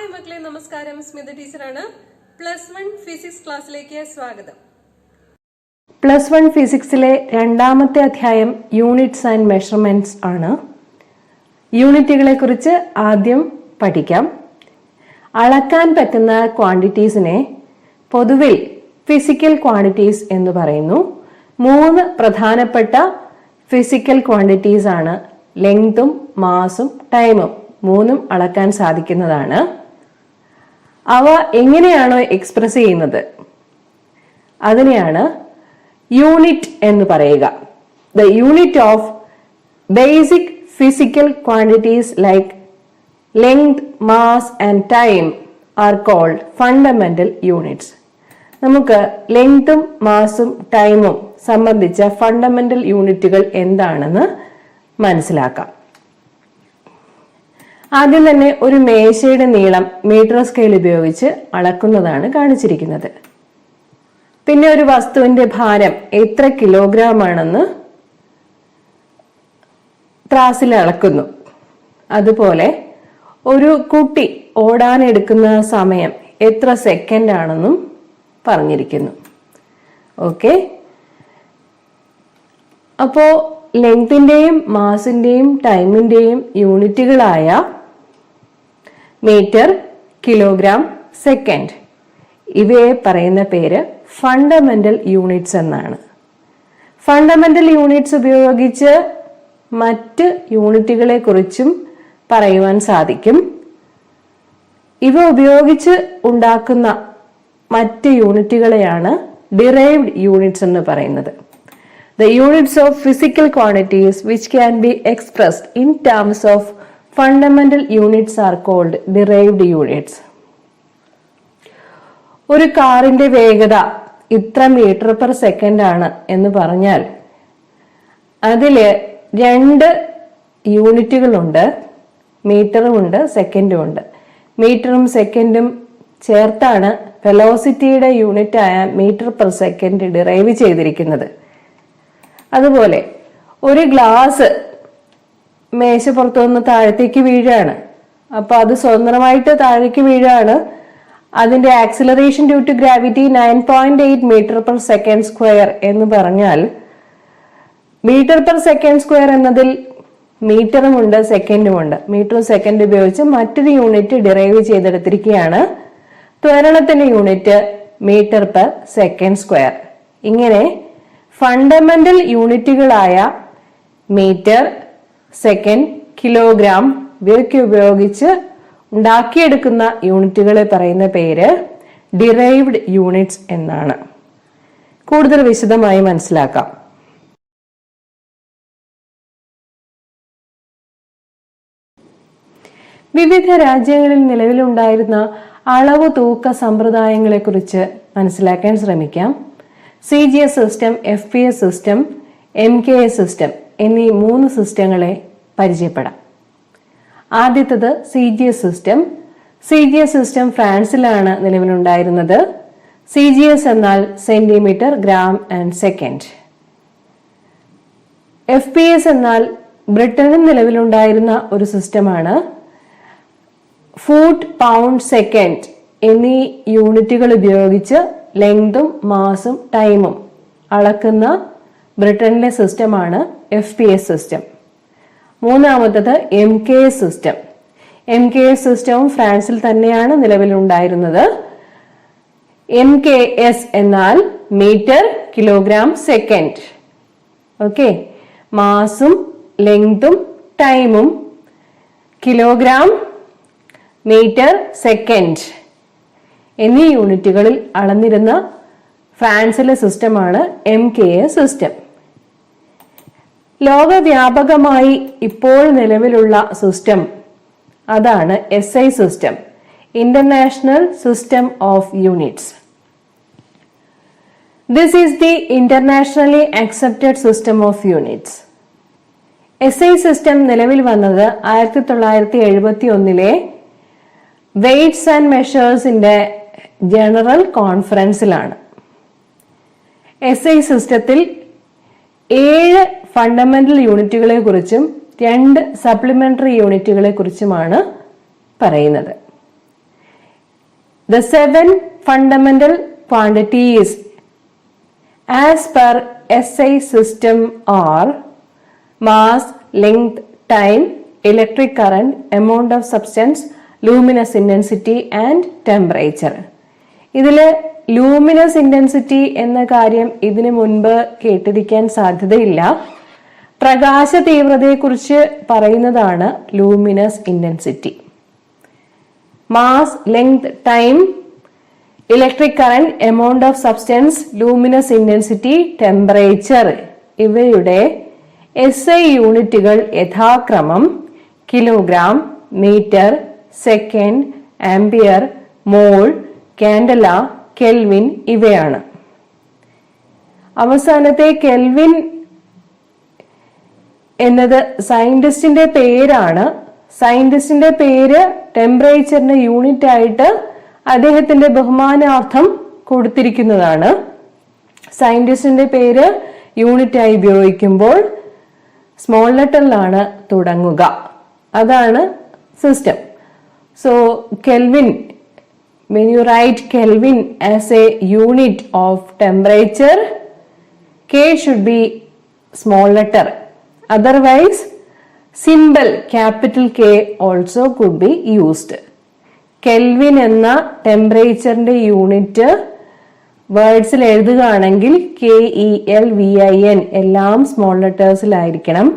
Hi മക്കളെ, നമസ്കാരം. സ്മിത ടീച്ചറാണ്. +1 ഫിസിക്സ് ക്ലാസ്സിലേക്ക് സ്വാഗതം. +1 ഫിസിക്സിലെ രണ്ടാമത്തെ അധ്യായം യൂണിറ്റ്സ് ആൻഡ് മെഷർമെന്റ്സ് ആണ്. യൂണിറ്റുകളെ കുറിച്ച് ആദ്യം പഠിക്കാം. അളക്കാൻ പറ്റുന്ന ക്വാണ്ടിറ്റീസിനെ പൊതുവിൽ ഫിസിക്കൽ ക്വാണ്ടിറ്റീസ് എന്ന് പറയുന്നു. 3 പ്രധാനപ്പെട്ട ഫിസിക്കൽ ക്വാണ്ടിറ്റീസ് ആണ് ലെങ്തും മാസും ടൈമും. 3ഉം അളക്കാൻ സാധിക്കുന്നതാണ്. അവ എങ്ങനെയാണോ എക്സ്പ്രസ് ചെയ്യുന്നത് അതിനെയാണ് യൂണിറ്റ് എന്ന് പറയുക. The unit of basic physical quantities like length, mass and time are called fundamental units. നമുക്ക് ലെങ്തും മാസും ടൈമും സംബന്ധിച്ച ഫണ്ടമെന്റൽ യൂണിറ്റുകൾ എന്താണെന്ന് മനസ്സിലാക്കാം. ആദ്യം തന്നെ ഒരു മേശയുടെ നീളം മീറ്റർ സ്കെയിൽ ഉപയോഗിച്ച് അളക്കുന്നതാണ് കാണിച്ചിരിക്കുന്നത്. പിന്നെ ഒരു വസ്തുവിന്റെ ഭാരം എത്ര കിലോഗ്രാം ആണെന്ന് ത്രാസിൽ അളക്കുന്നു. അതുപോലെ ഒരു കുട്ടി ഓടാനെടുക്കുന്ന സമയം എത്ര സെക്കൻഡ് ആണെന്നും പറഞ്ഞിരിക്കുന്നു. ഓക്കെ, അപ്പോ ലെങ്തിന്റെയും മാസിന്റെയും ടൈമിന്റെയും യൂണിറ്റുകളായ മീറ്റർ, കിലോഗ്രാം, സെക്കൻഡ് ഇവയെ പറയുന്ന പേര് ഫണ്ടമെന്റൽ യൂണിറ്റ്സ് എന്നാണ്. ഫണ്ടമെന്റൽ യൂണിറ്റ്സ് ഉപയോഗിച്ച് മറ്റ് യൂണിറ്റുകളെ കുറിച്ചും പറയുവാൻ സാധിക്കും. ഇവ ഉപയോഗിച്ച് ഉണ്ടാക്കുന്ന മറ്റ് യൂണിറ്റുകളെയാണ് ഡിറൈവ്ഡ് യൂണിറ്റ്സ് എന്ന് പറയുന്നത്. The units of physical quantities which can be expressed in terms of fundamental units are called derived units. ഒരു കാറിന്റെ വേഗത ഇത്ര മീറ്റർ പെർ സെക്കൻഡ് ആണ് എന്ന് പറഞ്ഞാൽ അതില് 2 യൂണിറ്റുകളുണ്ട്, മീറ്ററും ഉണ്ട് സെക്കൻഡും ഉണ്ട്. മീറ്ററും സെക്കൻഡും ചേർത്താണ് വെലോസിറ്റിയുടെ യൂണിറ്റ് ആയ മീറ്റർ പെർ സെക്കൻഡ് ഡിറൈവ് ചെയ്തിരിക്കുന്നത്. അതുപോലെ ഒരു ഗ്ലാസ് മേശപ്പുറത്തു നിന്ന് താഴത്തേക്ക് വീഴാണ്. അപ്പൊ അത് സ്വതന്ത്രമായിട്ട് താഴേക്ക് വീഴാണ്. അതിന്റെ acceleration due to gravity 9.8 metre per second square എന്ന് പറഞ്ഞാൽ മീറ്റർ പെർ സെക്കൻഡ് സ്ക്വയർ എന്നതിൽ മീറ്ററും ഉണ്ട് സെക്കൻഡും ഉണ്ട്. മീറ്ററും സെക്കൻഡ് ഉപയോഗിച്ച് മറ്റൊരു യൂണിറ്റ് ഡിറൈവ് ചെയ്തെടുത്തിരിക്കുകയാണ്. ത്വരണത്തിന്റെ unit metre per second square. ഇങ്ങനെ ഫണ്ടമെന്റൽ യൂണിറ്റുകളായ മീറ്റർ, സെക്കൻഡ്, കിലോഗ്രാം ഇവയൊക്കെ ഉപയോഗിച്ച് ഉണ്ടാക്കിയെടുക്കുന്ന യൂണിറ്റുകളെ പറയുന്ന പേര് ഡിറൈവ്ഡ് യൂണിറ്റ്സ് എന്നാണ്. കൂടുതൽ വിശദമായി മനസ്സിലാക്കാം. വിവിധ രാജ്യങ്ങളിൽ നിലവിലുണ്ടായിരുന്ന അളവ് തൂക്ക സമ്പ്രദായങ്ങളെ കുറിച്ച് മനസ്സിലാക്കാൻ ശ്രമിക്കാം. CGS system, FPS system, MKS system എന്നീ 3 സിസ്റ്റങ്ങളെ പരിചയപ്പെടാം. ആദ്യത്തത് CGS സിസ്റ്റം. CGS സിസ്റ്റം ഫ്രാൻസിലാണ് നിലവിലുണ്ടായിരുന്നത്. CGS എന്നാൽ centimetre, gram and second. FPS എന്നാൽ ബ്രിട്ടനിൽ നിലവിലുണ്ടായിരുന്ന ഒരു സിസ്റ്റമാണ്. ഫൂട്ട്, പൗണ്ട്, സെക്കൻഡ് എന്നീ യൂണിറ്റുകൾ ഉപയോഗിച്ച് ലെങ്തും മാസും ടൈമും അളക്കുന്ന ബ്രിട്ടനിലെ സിസ്റ്റമാണ് FPS സിസ്റ്റം. മൂന്നാമത്തത് MKS സിസ്റ്റം. MKS സിസ്റ്റവും ഫ്രാൻസിൽ തന്നെയാണ് നിലവിലുണ്ടായിരുന്നത്. MKS എന്നാൽ മീറ്റർ, കിലോഗ്രാം, സെക്കൻഡ്. ഓക്കെ, മാസും ലെങ്തും ടൈമും കിലോഗ്രാം, മീറ്റർ, സെക്കൻഡ് എന്നീ യൂണിറ്റുകളിൽ അളന്നിരുന്ന ഫ്രാൻസിലെ സിസ്റ്റമാണ് MKS സിസ്റ്റം. ലോകവ്യാപകമായി ഇപ്പോൾ നിലവിലുള്ള സിസ്റ്റം അതാണ് SI system, international system of units. This is the internationally accepted system of units. SI system നിലവിൽ വന്നത് 1971 വെയ്റ്റ്സ് ആൻഡ് മെഷേഴ്സിന്റെ ജനറൽ കോൺഫറൻസിലാണ്. SI സിസ്റ്റത്തിൽ 7 ഫണ്ടമെന്റൽ യൂണിറ്റുകളെ കുറിച്ചും 2 സപ്ലിമെന്ററി യൂണിറ്റുകളെ കുറിച്ചുമാണ് പറയുന്നത്. The 7 fundamental quantities as per SI system are mass, length, time, electric current, amount of substance, luminous intensity and temperature. ഇതില് luminous intensity എന്ന കാര്യം ഇതിനു മുൻപ് കേട്ടിരിക്കാൻ സാധ്യതയില്ല. പ്രകാശ തീവ്രതയെക്കുറിച്ച് പറയുന്നതാണ് luminous intensity. Mass, length, time, electric current, amount of substance, luminous intensity, temperature ഇവയുടെ SI യൂണിറ്റുകൾ യഥാക്രമം കിലോഗ്രാം, മീറ്റർ, സെക്കൻഡ്, ആംപിയർ, മോൾ, കാൻഡല, കെൽവിൻ ഇവയാണ്. അവസാനത്തെ കെൽവിൻ എന്നത് സയന്റിസ്റ്റിന്റെ പേരാണ്. സയന്റിസ്റ്റിന്റെ പേര് ടെമ്പറേച്ചറിന്റെ യൂണിറ്റ് ആയിട്ട് അദ്ദേഹത്തിന്റെ ബഹുമാനാർത്ഥം കൊടുത്തിരിക്കുന്നതാണ്. സയന്റിസ്റ്റിന്റെ പേര് യൂണിറ്റ് ആയി ഉപയോഗിക്കുമ്പോൾ സ്മോൾ ലെറ്ററിലാണ് തുടങ്ങുക. അതാണ് system. So kelvin, when you write Kelvin as a unit of temperature, K should be small letter. Otherwise, symbol capital K also could be used. Kelvin എന്ന ടെമ്പറേച്ചറിന്റെ യൂണിറ്റ് വേർഡ്സിൽ എഴുതുകയാണെങ്കിൽ KELVIN എല്ലാം സ്മോൾ ലെറ്റേഴ്സിലായിരിക്കണം.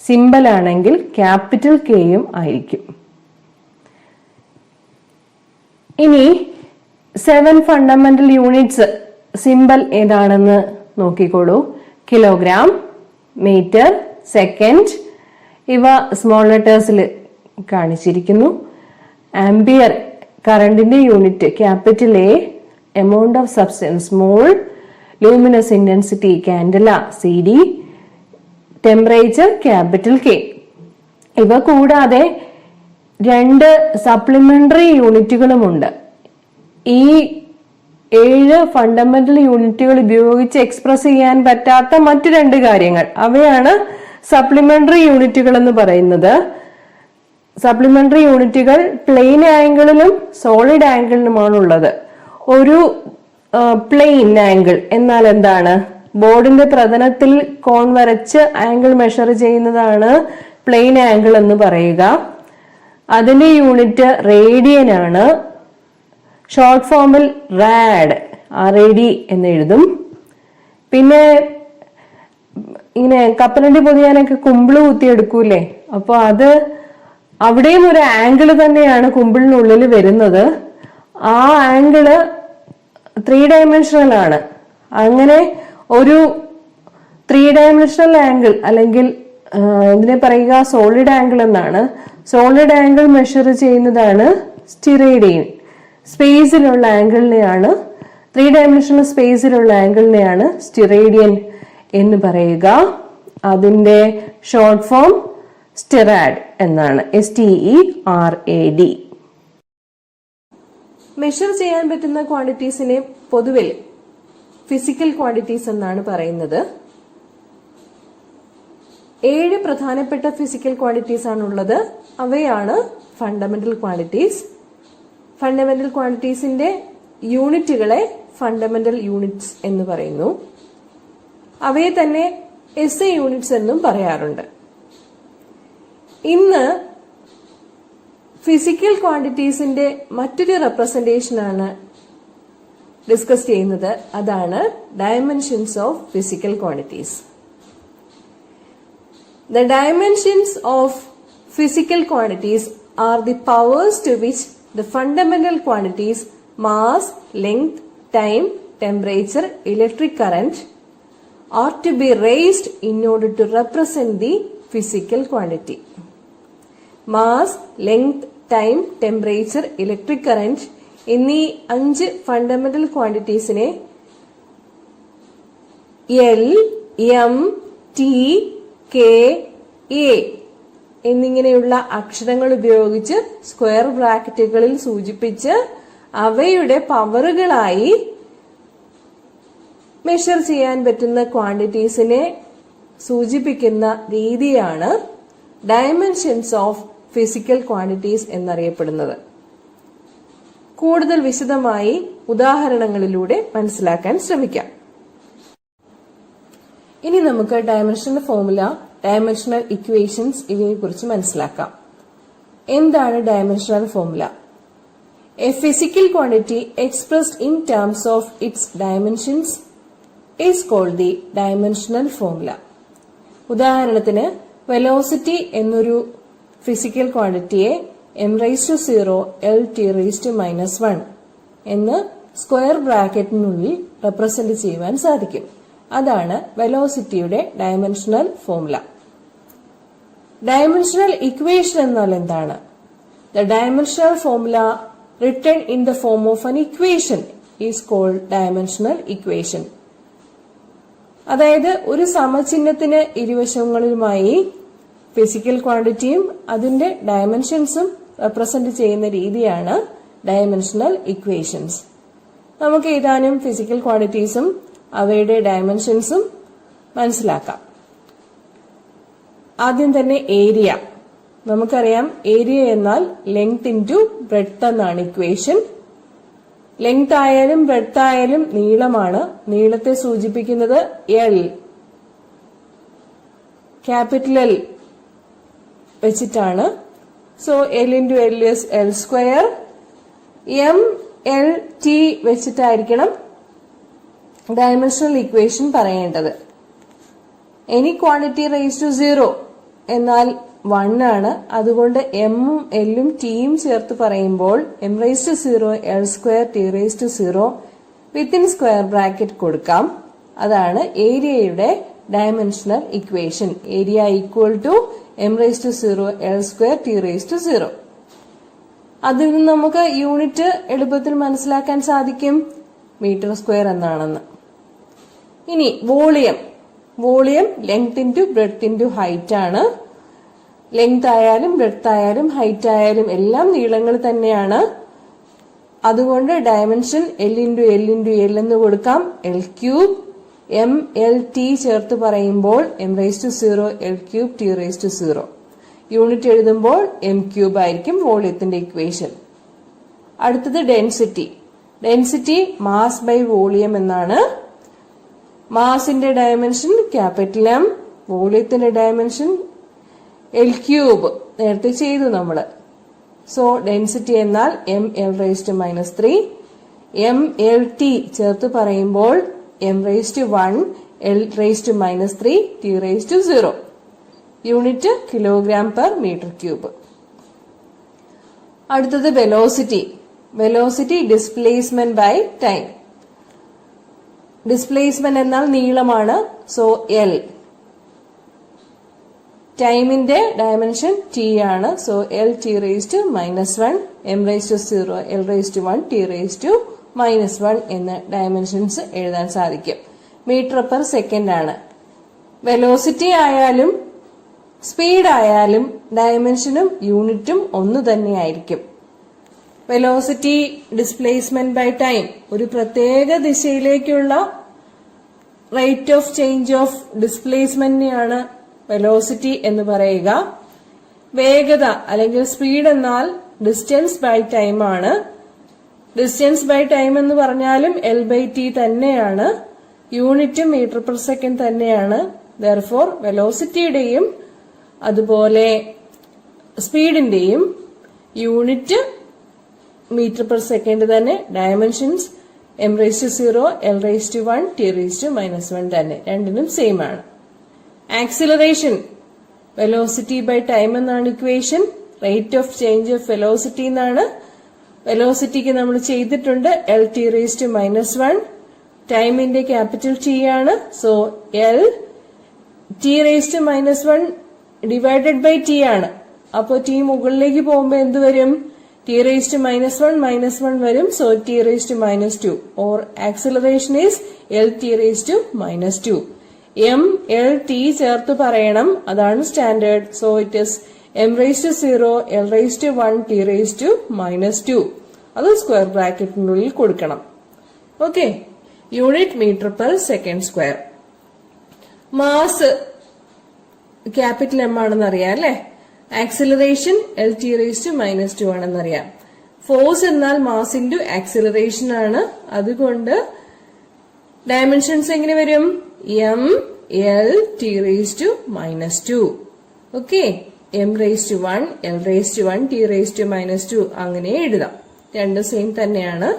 Simple ആണെങ്കിൽ capital കെയും ആയിരിക്കും. ഇനി 7 fundamental units simple ഏതാണെന്ന് നോക്കിക്കോളൂ. കിലോഗ്രാം, മീറ്റർ, സെക്കൻഡ് ഇവ സ്മോൾ ലെറ്റേഴ്സിൽ കാണിച്ചിരിക്കുന്നു. ആംപിയർ കറണ്ടിന്റെ unit capital A, amount of substance mole, luminous intensity candela CD, temperature capital K. ഇവ കൂടാതെ 2 സപ്ലിമെന്ററി യൂണിറ്റുകളുമുണ്ട്. ഈ 7 ഫണ്ടമെന്റൽ യൂണിറ്റുകൾ ഉപയോഗിച്ച് എക്സ്പ്രസ് ചെയ്യാൻ പറ്റാത്ത മറ്റു 2 കാര്യങ്ങൾ, അവയാണ് സപ്ലിമെന്ററി യൂണിറ്റുകൾ എന്ന് പറയുന്നത്. സപ്ലിമെന്ററി യൂണിറ്റുകൾ പ്ലെയിൻ ആംഗിളിലും സോളിഡ് ആംഗിളിലുമാണ് ഉള്ളത്. ഒരു പ്ലെയിൻ ആംഗിൾ എന്നാൽ എന്താണ്? ബോർഡിന്റെ പ്രതലത്തിൽ കോൺ വരച്ച് ആംഗിൾ മെഷർ ചെയ്യുന്നതാണ് പ്ലെയിൻ ആംഗിൾ എന്ന് പറയുക. അതിന്റെ യൂണിറ്റ് റേഡിയൻ ആണ്. ഷോർട്ട് ഫോമിൽ റാഡ്, RAD എന്ന് എഴുതും. പിന്നെ ഇങ്ങനെ കപ്പലണ്ടി പൊതിയാനൊക്കെ കുമ്പിള് കുത്തിയെടുക്കൂലേ, അപ്പൊ അത് അവിടെയും ഒരു ആംഗിൾ തന്നെയാണ് കുമ്പിളിനുള്ളിൽ വരുന്നത്. ആ ആംഗിള് 3 ഡയമെൻഷണൽ ആണ്. അങ്ങനെ ഒരു 3 ഡയമെൻഷണൽ ആംഗിൾ അല്ലെങ്കിൽ ഇതിനെ പറയുക സോളിഡ് ആംഗിൾ എന്നാണ്. സോളിഡ് ആംഗിൾ മെഷർ ചെയ്യുന്നതാണ് സ്റ്റിറേഡിയൻ. സ്പേസിലുള്ള ആംഗിളിനെയാണ്, 3 ഡയമെൻഷണൽ സ്പേസിലുള്ള ആംഗിളിനെയാണ് സ്റ്റിറേഡിയൻ എന്ന് പറയുക. അതിന്റെ ഷോർട്ട് ഫോം സ്റ്റിറാഡ് എന്നാണ്, STERAD. മെഷർ ചെയ്യാൻ പറ്റുന്ന ക്വാണ്ടിറ്റീസിനെ പൊതുവിൽ ഫിസിക്കൽ ക്വാണ്ടിറ്റീസ് എന്നാണ് പറയുന്നത്. 7 പ്രധാനപ്പെട്ട ഫിസിക്കൽ ക്വാണ്ടിറ്റീസ് ആണുള്ളത്. അവയാണ് ഫണ്ടമെന്റൽ ക്വാണ്ടിറ്റീസ്. ഫണ്ടമെന്റൽ ക്വാണ്ടിറ്റീസിന്റെ യൂണിറ്റുകളെ ഫണ്ടമെന്റൽ യൂണിറ്റ്സ് എന്ന് പറയുന്നു. അവയെ തന്നെ SI യൂണിറ്റ്സ് എന്നും പറയാറുണ്ട്. ഇന്ന് ഫിസിക്കൽ ക്വാണ്ടിറ്റീസിന്റെ മറ്റൊരു റെപ്രസെന്റേഷൻ ആണ് ഡിസ്കസ് ചെയ്യുന്നത്. അതാണ് dimensions of physical quantities. The dimensions of physical quantities are the powers to which the fundamental quantities mass, length, time, temperature, electric current are to be raised in order to represent the physical quantity. Mass, length, time, temperature, electric current എന്നീ 5 fundamental ക്വാണ്ടിറ്റീസിനെ L, M, T, K, A എന്നിങ്ങനെയുള്ള അക്ഷരങ്ങൾ ഉപയോഗിച്ച് square ബ്രാക്കറ്റുകളിൽ സൂചിപ്പിച്ച് അവയുടെ പവറുകളായി measure ചെയ്യാൻ പറ്റുന്ന ക്വാണ്ടിറ്റീസിനെ സൂചിപ്പിക്കുന്ന രീതിയാണ് dimensions of physical quantities എന്നറിയപ്പെടുന്നത്. കൂടുതൽ വിശദമായി ഉദാഹരണങ്ങളിലൂടെ മനസ്സിലാക്കാൻ ശ്രമിക്കാം. ഇനി നമുക്ക് ഡയമെൻഷണൽ ഫോർമുല, ഡയമെൻഷണൽ ഇക്വേഷൻസ് ഇവയെ കുറിച്ച് മനസ്സിലാക്കാം. എന്താണ് dimensional formula? A physical quantity expressed in terms of its dimensions is called the dimensional formula. ഉദാഹരണത്തിന് വെലോസിറ്റി എന്നൊരു ഫിസിക്കൽ ക്വാണ്ടിറ്റിയെ m⁻⁴ Lt⁻⁻1 എന്ന് സ്ക്വയർ ബ്രാക്കറ്റിനുള്ളിൽ റെപ്രസെന്റ് ചെയ്യുവാൻ സാധിക്കും. അതാണ് വെലോസിറ്റിയുടെ ഡയമെൻഷണൽ ഫോർമുല. ഡയമെൻഷണൽ ഇക്വേഷൻ എന്നാൽ എന്താണ്? The dimensional formula written in the form of an equation is called dimensional equation. അതായത് ഒരു സമചിഹ്നത്തിന് ഇരുവശങ്ങളിലുമായി ഫിസിക്കൽ ക്വാണ്ടിറ്റിയും അതിന്റെ ഡയമെൻഷൻസും റെപ്രസെന്റ് ചെയ്യുന്ന രീതിയാണ് ഡയമെൻഷണൽ ഇക്വേഷൻസ്. നമുക്ക് ഏതാനും ഫിസിക്കൽ ക്വാണ്ടിറ്റീസും അവയുടെ ഡയമെൻഷൻസും മനസ്സിലാക്കാം. ആദ്യം തന്നെ ഏരിയ. നമുക്കറിയാം ഏരിയ എന്നാൽ ലെങ്ത് ഇൻറ്റു ബ്രെഡ്ത്ത് എന്നാണ് ഇക്വേഷൻ. ലെങ്ത് ആയാലും ബ്രെഡ്ത്ത് ആയാലും നീളമാണ്. നീളത്തെ സൂചിപ്പിക്കുന്നത് എൽ, ക്യാപിറ്റൽ എൽ വെച്ചിട്ടാണ്. So L into L is L square. M L T വെച്ചിട്ടായിരിക്കണം ഡയമെൻഷണൽ ഇക്വേഷൻ പറയേണ്ടത്. എനി ക്വാണ്ടിറ്റി റേസ് ടു 0 എന്നാൽ 1 ആണ്. അതുകൊണ്ട് എമ്മും എല്ലും ടിയും ചേർത്ത് പറയുമ്പോൾ m⁻⁴ L²T⁻⁴ within square bracket കൊടുക്കാം. അതാണ് ഏരിയയുടെ dimensional equation. Area equal to m⁻⁴ L²T⁻⁴. അതിൽ നിന്ന് നമുക്ക് യൂണിറ്റ് എളുപ്പത്തിൽ മനസ്സിലാക്കാൻ സാധിക്കും, മീറ്റർ സ്ക്വയർ എന്നാണെന്ന്. ഇനി volume. Volume length into breadth into height ആണ്. ലെങ്ത് ആയാലും ബ്രെഡ്ത്ത് ആയാലും ഹൈറ്റ് ആയാലും എല്ലാം നീളങ്ങൾ തന്നെയാണ്. അതുകൊണ്ട് dimension L into L into L എന്ന് കൊടുക്കാം. L3. എം എൽ ടി ചേർത്ത് പറയുമ്പോൾ m⁻⁴ L3T⁻⁴. യൂണിറ്റ് എഴുതുമ്പോൾ m³ ആയിരിക്കും വോളിയത്തിന്റെ ഇക്വേഷൻ. അടുത്തത് density. Density mass by volume എന്നാണ്. മാസിന്റെ ഡയമെൻഷൻ ക്യാപിറ്റൽ എം, വോളിയത്തിന്റെ ഡയമെൻഷൻ L3. നേരത്തെ ചെയ്തു നമ്മള്. സോ ഡെൻസിറ്റി എന്നാൽ ml⁻⁻3. mlt ചേർത്ത് പറയുമ്പോൾ m⁻⁴ L⁻⁻3 T⁻⁴. Unit kilogram per metre cube. അടുത്തത് velocity. Velocity displacement by time. Displacement എന്നാൽ നീളമാണ്. So L. ടൈമിന്റെ ഡയമെൻഷൻ ടി ആണ്. So Lt⁻⁻1 m⁻⁴ L⁻⁻1 T⁻⁻1 എന്ന ഡയമെൻഷൻസ് എഴുതാൻ സാധിക്കും. മീറ്റർ പെർ സെക്കൻഡ് ആണ്. വെലോസിറ്റി ആയാലും സ്പീഡ് ആയാലും ഡയമെൻഷനും യൂണിറ്റും ഒന്ന് തന്നെയായിരിക്കും. വെലോസിറ്റി ഡിസ്പ്ലേസ്മെന്റ് ബൈ ടൈം ഒരു പ്രത്യേക ദിശയിലേക്കുള്ള റേറ്റ് ഓഫ് ചേഞ്ച് ഓഫ് ഡിസ്പ്ലേസ്മെന്റിനെയാണ് വെലോസിറ്റി എന്ന് പറയുക. വേഗത അല്ലെങ്കിൽ സ്പീഡ് എന്നാൽ ഡിസ്റ്റൻസ് ബൈ ടൈം ആണ്. ഡിസ്റ്റൻസ് ബൈ ടൈം എന്ന് പറഞ്ഞാലും L/T തന്നെയാണ്. യൂണിറ്റ് മീറ്റർ പെർ സെക്കൻഡ് തന്നെയാണ്. ദെർഫോർ വെലോസിറ്റിയുടെയും അതുപോലെ സ്പീഡിന്റെയും യൂണിറ്റ് മീറ്റർ പെർ സെക്കൻഡ് തന്നെ. ഡയമെൻഷൻസ് m⁻⁴ L⁻⁻1 T⁻⁻1 തന്നെ. രണ്ടിനും സെയിം ആണ്. ആക്സിലറേഷൻ വെലോസിറ്റി ബൈ ടൈം എന്നാണ് equation. Rate of change of velocity എന്നാണ്. വെലോസിറ്റിക്ക് നമ്മൾ ചെയ്തിട്ടുണ്ട് Lt⁻⁻1. ടൈമിന്റെ ക്യാപിറ്റൽ ടി ആണ്. So L⁻⁻1 divided by T ആണ്. അപ്പോ ടി മുകളിലേക്ക് പോകുമ്പോ എന്ത് വരും? T⁻⁻1 വരും. So T⁻⁻2 or acceleration is Lt⁻⁻2. mlt ചേർത്ത് പറയണം. അതാണ് standard. So it is m⁻⁴ L⁻⁻1 T⁻⁻2. അത് സ്ക്വയർ ബ്രാക്കറ്റിനുള്ളിൽ കൊടുക്കണം. Okay. Unit metre per second square. Mass capital M ആണെന്ന് അറിയാം അല്ലെ. ആക്സിലറേഷൻ Lt⁻⁻2 ആണെന്നറിയാം. ഫോഴ്സ് എന്നാൽ മാസ് ഇൻറ്റു ആക്സിലറേഷൻ ആണ്. അതുകൊണ്ട് ഡയമെൻഷൻസ് എങ്ങനെ വരും? M L T raise to -2. Okay, m⁻1 l⁻1 t⁻2 അങ്ങനെ എഴുതാം. രണ്ടും സെയിം തന്നെയാണ്.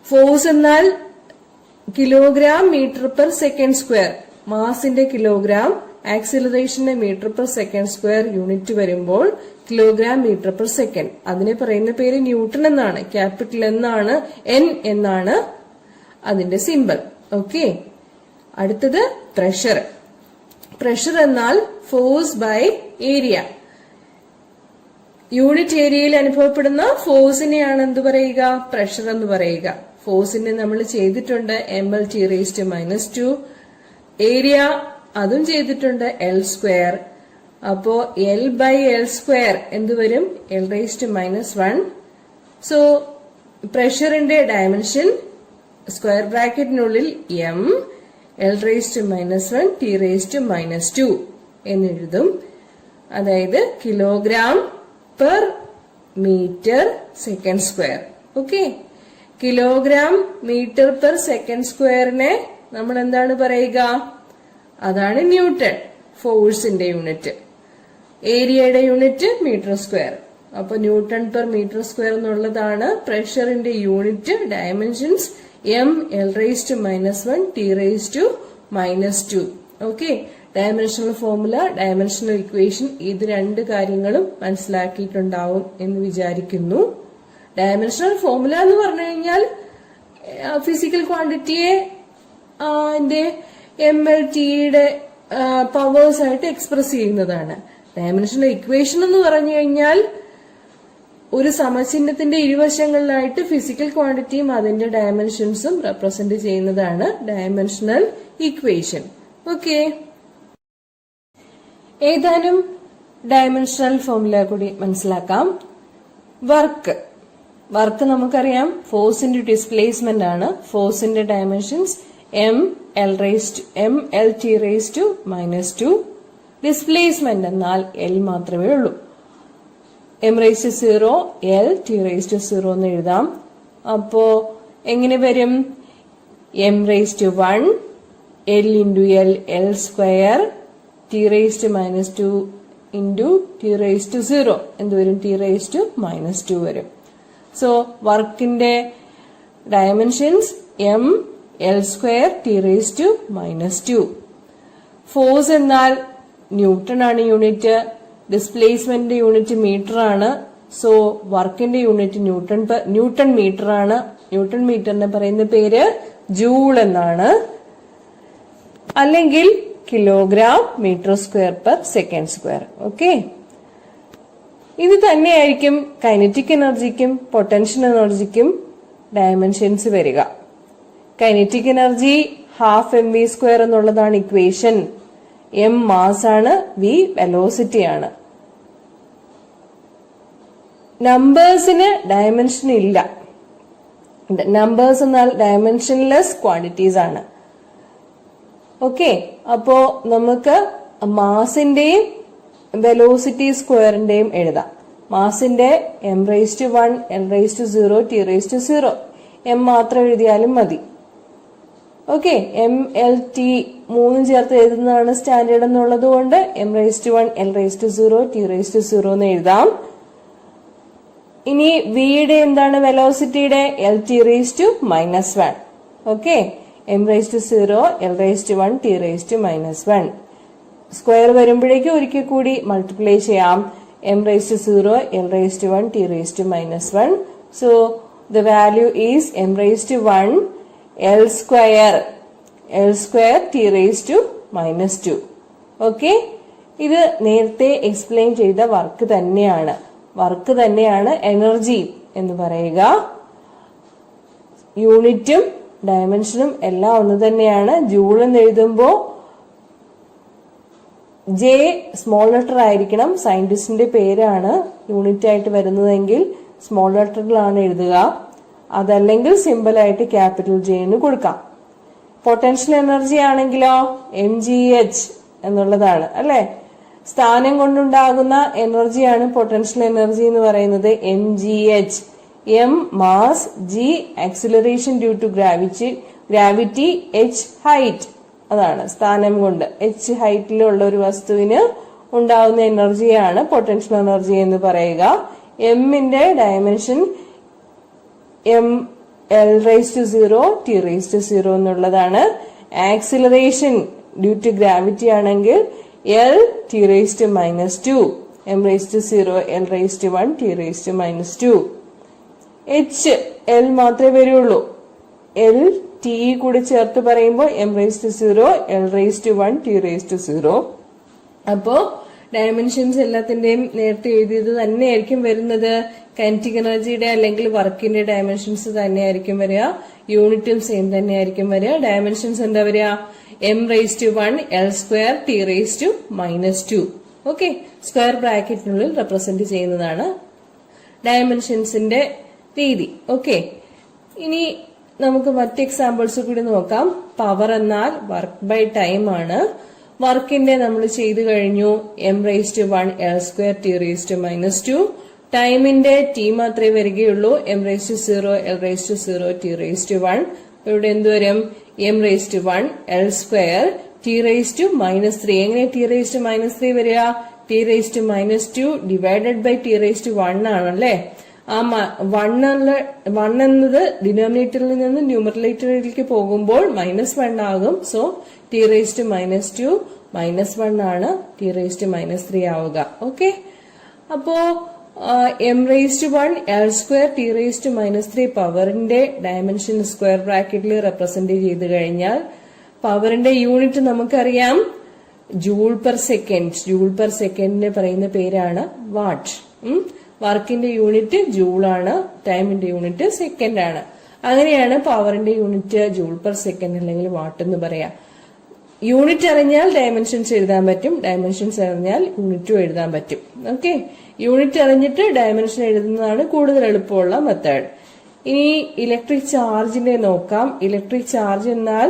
ഫോഴ്സ് എന്നാൽ kilogram metre per second square. മാസിന്റെ കിലോഗ്രാം, ആക്സിലറേഷന്റെ metre per second square unit വരുമ്പോൾ കിലോഗ്രാം മീറ്റർ പെർ സെക്കൻഡ്. അതിനെ പറയുന്ന പേര് ന്യൂട്ടൺ എന്നാണ്. ക്യാപിറ്റൽ എന്നാണ്, എൻ എന്നാണ് അതിന്റെ സിമ്പൽ. ഓക്കെ, അടുത്തത് പ്രഷർ. പ്രഷർ എന്നാൽ ഫോഴ്സ് ബൈ ഏരിയ. യൂണിറ്റ് ഏരിയയിൽ അനുഭവപ്പെടുന്ന ഫോഴ്സിനെയാണ് എന്ത് പറയുക? പ്രഷർ എന്ന് പറയുക. ഫോഴ്സിനെ നമ്മൾ ചെയ്തിട്ടുണ്ട് ml⁻². ഏരിയ അതും ചെയ്തിട്ടുണ്ട് L². അപ്പോ L/L² എന്ത് വരും? l⁻⁻1. സോ പ്രഷറിന്റെ ഡയമെൻഷൻ സ്ക്വയർ ബ്രാക്കറ്റിനുള്ളിൽ m l⁻⁻1 t⁻2 എന്നെഴുതും. അതായത് kilogram per metre second square. Okay, kilogram metre per second സ്ക്വയറിനെ നമ്മൾ എന്താണ് പറയുക? അതാണ് ന്യൂട്ടൺ. ഫോഴ്സിന്റെ യൂണിറ്റ്. ഏരിയയുടെ യൂണിറ്റ് മീറ്റർ സ്ക്വയർ. അപ്പൊ ന്യൂട്ടൺ പെർ മീറ്റർ സ്ക്വയർ എന്നുള്ളതാണ് പ്രഷറിന്റെ unit. Dimensions m l⁻⁻1 t⁻2. Okay, dimensional formula, dimensional equation, ഇത് രണ്ട് കാര്യങ്ങളും മനസ്സിലാക്കിയിട്ടുണ്ടാവും എന്ന് വിചാരിക്കുന്നു. ഡയമെൻഷണൽ ഫോർമുല എന്ന് പറഞ്ഞു കഴിഞ്ഞാൽ ഫിസിക്കൽ ക്വാണ്ടിറ്റിയെ MLTയുടെ പവേഴ്സ് ആയിട്ട് എക്സ്പ്രസ് ചെയ്യുന്നതാണ്. ഡയമെൻഷണൽ ഇക്വേഷൻ എന്ന് പറഞ്ഞു കഴിഞ്ഞാൽ ഒരു സമചിഹ്നത്തിന്റെ ഇരുവശങ്ങളിലായിട്ട് ഫിസിക്കൽ ക്വാണ്ടിറ്റിയും അതിന്റെ ഡയമെൻഷൻസും റെപ്രസെന്റ് ചെയ്യുന്നതാണ് ഡയമെൻഷണൽ ഇക്വേഷൻ. ഓക്കെ, ഏതാനും ഡയമെൻഷണൽ ഫോർമുല കൂടി മനസ്സിലാക്കാം. വർക്ക് നമുക്കറിയാം ഫോഴ്സിന്റെ ഡിസ്പ്ലേസ്മെന്റ് ആണ്. ഫോഴ്സിന്റെ ഡയമെൻഷൻസ് mlt⁻². ഡിസ്പ്ലേസ്മെന്റ് എന്നാൽ L മാത്രമേ ഉള്ളൂ. m⁻0 l⁻0 എന്ന് എഴുതാം. അപ്പോ എങ്ങനെ വരും? m⁻1 l × l l² t⁻2 × t⁻0 എന്ത് വരും? t⁻2 വരും. സോ വർക്കിന്റെ dimensions m l² t⁻2. Force എന്നാൽ ന്യൂട്ടൺ ആണ് യൂണിറ്റ്. ഡിസ്പ്ലേസ്മെന്റിന്റെ യൂണിറ്റ് മീറ്റർ ആണ്. സോ വർക്കിന്റെ യൂണിറ്റ് ന്യൂട്ടൺ മീറ്റർ ആണ്. ന്യൂട്ടൺ മീറ്ററിനെ പറയുന്ന പേര് ജൂൾ എന്നാണ്, അല്ലെങ്കിൽ kilogram metre square per second square. Okay, ഇത് തന്നെയായിരിക്കും കൈനറ്റിക് എനർജിക്കും പൊട്ടൻഷ്യൽ എനർജിക്കും ഡയമെൻഷൻസ് വരിക. കൈനറ്റിക് എനർജി ½mv² എന്നുള്ളതാണ് ഇക്വേഷൻ. m മാസ് ആണ്, v വെലോസിറ്റി ആണ്. നമ്പേഴ്സിന് ഡയമെൻഷൻ ഇല്ല. നമ്പേഴ്സ് എന്നാൽ ഡയമെൻഷൻലെസ് ക്വാണ്ടിറ്റീസ് ആണ്. ഓക്കെ, അപ്പോ നമുക്ക് മാസിന്റെയും വെലോസിറ്റി സ്ക്വയറിന്റെയും എഴുതാം. മാസിന്റെ m⁻1 l⁻0 t⁻0. m മാത്രം എഴുതിയാലും മതി. ഓക്കെ, MLT മൂന്നും ചേർത്ത് എഴുതുന്നതാണ് സ്റ്റാൻഡേർഡ് എന്നുള്ളത് കൊണ്ട് m⁻1 l⁻0 t⁻0 എന്ന് എഴുതാം. ഇനി വിയുടെ എന്താണ്? വെലോസിറ്റിയുടെ l⁻⁻1. Okay, m⁻0 l⁻1 t⁻⁻1. Square വരുമ്പോഴേക്കും ഒരിക്കൽ കൂടി മൾട്ടിപ്ലൈ ചെയ്യാം. m⁻0 l⁻1 t⁻1. So the value is m⁻1 l² t⁻2. Okay, ഇത് നേരത്തെ എക്സ്പ്ലെയിൻ ചെയ്ത വർക്ക് തന്നെയാണ് എനർജി എന്ന് പറയുക. യൂണിറ്റും ഡയമെൻഷനും എല്ലാം ഒന്ന് തന്നെയാണ്. ജൂൾ എന്ന് എഴുതുമ്പോ ജെ സ്മോൾ ലെറ്റർ ആയിരിക്കണം. സയന്റിസ്റ്റിന്റെ പേരാണ് യൂണിറ്റ് ആയിട്ട് വരുന്നതെങ്കിൽ സ്മോൾ ലെറ്ററിലാണ് എഴുതുക. അതല്ലെങ്കിൽ സിമ്പിൾ ആയിട്ട് ക്യാപിറ്റൽ ജെ എന്ന് കൊടുക്കാം. പൊട്ടൻഷ്യൽ എനർജി ആണെങ്കിലോ mgh എന്നുള്ളതാണ് അല്ലെ. സ്ഥാനം കൊണ്ടുണ്ടാകുന്ന എനർജിയാണ് പൊട്ടൻഷ്യൽ എനർജി എന്ന് പറയുന്നത് mgh. m mass, g acceleration due to gravity, h height. അതാണ് സ്ഥാനം കൊണ്ട് h ഹൈറ്റിലുള്ള ഒരു വസ്തുവിന് ഉണ്ടാകുന്ന എനർജിയാണ് പൊട്ടൻഷ്യൽ എനർജി എന്ന് പറയുക. എമ്മിന്റെ ഡയമെൻഷൻ l/0 t/0 എന്നുള്ളതാണ്. ആക്സിലറേഷൻ ഡ്യൂ ടു ഗ്രാവിറ്റി ആണെങ്കിൽ l t⁻², m/0 l/1 t⁻². h l മാത്രമേ വരുള്ളൂ. l t കൂടി ചേർത്ത് പറയുമ്പോൾ m/0 l/1 t⁻². അപ്പോ ഡയമെൻഷൻസ് എല്ലാത്തിന്റെയും നേരത്തെ എഴുതിയത് തന്നെയായിരിക്കും വരുന്നത്. കൈനറ്റിക് എനർജിയുടെ അല്ലെങ്കിൽ വർക്കിന്റെ ഡയമെൻഷൻസ് തന്നെയായിരിക്കും വരിക. യൂണിറ്റും സെയിം തന്നെയായിരിക്കും വരിക. ഡയമെൻഷൻസ് എന്താ വരിക? m/1 l² t⁻². Okay, square ബ്രാക്കറ്റിനുള്ളിൽ റെപ്രസെന്റ് ചെയ്യുന്നതാണ് ഡയമെൻഷൻസിന്റെ രീതി. ഓക്കെ, ഇനി നമുക്ക് മറ്റ് എക്സാമ്പിൾസ് കൂടി നോക്കാം. പവർ എന്നാൽ വർക്ക് ബൈ ടൈം ആണ്. വർക്കിന്റെ നമ്മൾ ചെയ്തു കഴിഞ്ഞു m/1 l² t⁻². ടൈമിന്റെ t മാത്രമേ വരികയുള്ളൂ, m/0 l/0 t⁻². ഇവിടെ എന്തുവരും? m/1 l² t⁻³ എങ്ങനെ t⁻³ വരിക? t⁻² ഡിവൈഡഡ് ബൈ t⁻1 ആണല്ലേ. ആ 1 എന്നത് ഡിനോമിനേറ്ററിൽ നിന്ന് ന്യൂമറേറ്ററിലേക്ക് പോകുമ്പോൾ -1 ആകും. സോ t⁻² -1 ആണ് t⁻³ ആവുക. ഓക്കെ, അപ്പോ m/1 l² t⁻³ പവറിന്റെ ഡയമെൻഷൻ സ്ക്വയർ ബ്രാക്കറ്റിൽ റെപ്രസെന്റ് ചെയ്ത് കഴിഞ്ഞാൽ പവറിന്റെ യൂണിറ്റ് നമുക്കറിയാം joule per second. Joule per സെക്കൻഡിന് പറയുന്ന പേരാണ് വാട്ട്. വർക്കിന്റെ യൂണിറ്റ് ജൂൾ ആണ്, ടൈമിന്റെ യൂണിറ്റ് സെക്കൻഡ് ആണ്. അങ്ങനെയാണ് പവറിന്റെ യൂണിറ്റ് ജൂൾ പെർ സെക്കൻഡ് അല്ലെങ്കിൽ വാട്ട് എന്ന് പറയാം. യൂണിറ്റ് അറിഞ്ഞാൽ ഡയമെൻഷൻസ് എഴുതാൻ പറ്റും, ഡയമെൻഷൻസ് അറിഞ്ഞാൽ യൂണിറ്റും എഴുതാൻ പറ്റും. ഓക്കെ, യൂണിറ്റ് അറിഞ്ഞിട്ട് ഡയമെൻഷൻ എഴുതുന്നതാണ് കൂടുതൽ എളുപ്പമുള്ള മെത്തേഡ്. ഇനി ഇലക്ട്രിക് ചാർജിനെ നോക്കാം. ഇലക്ട്രിക് ചാർജ് എന്നാൽ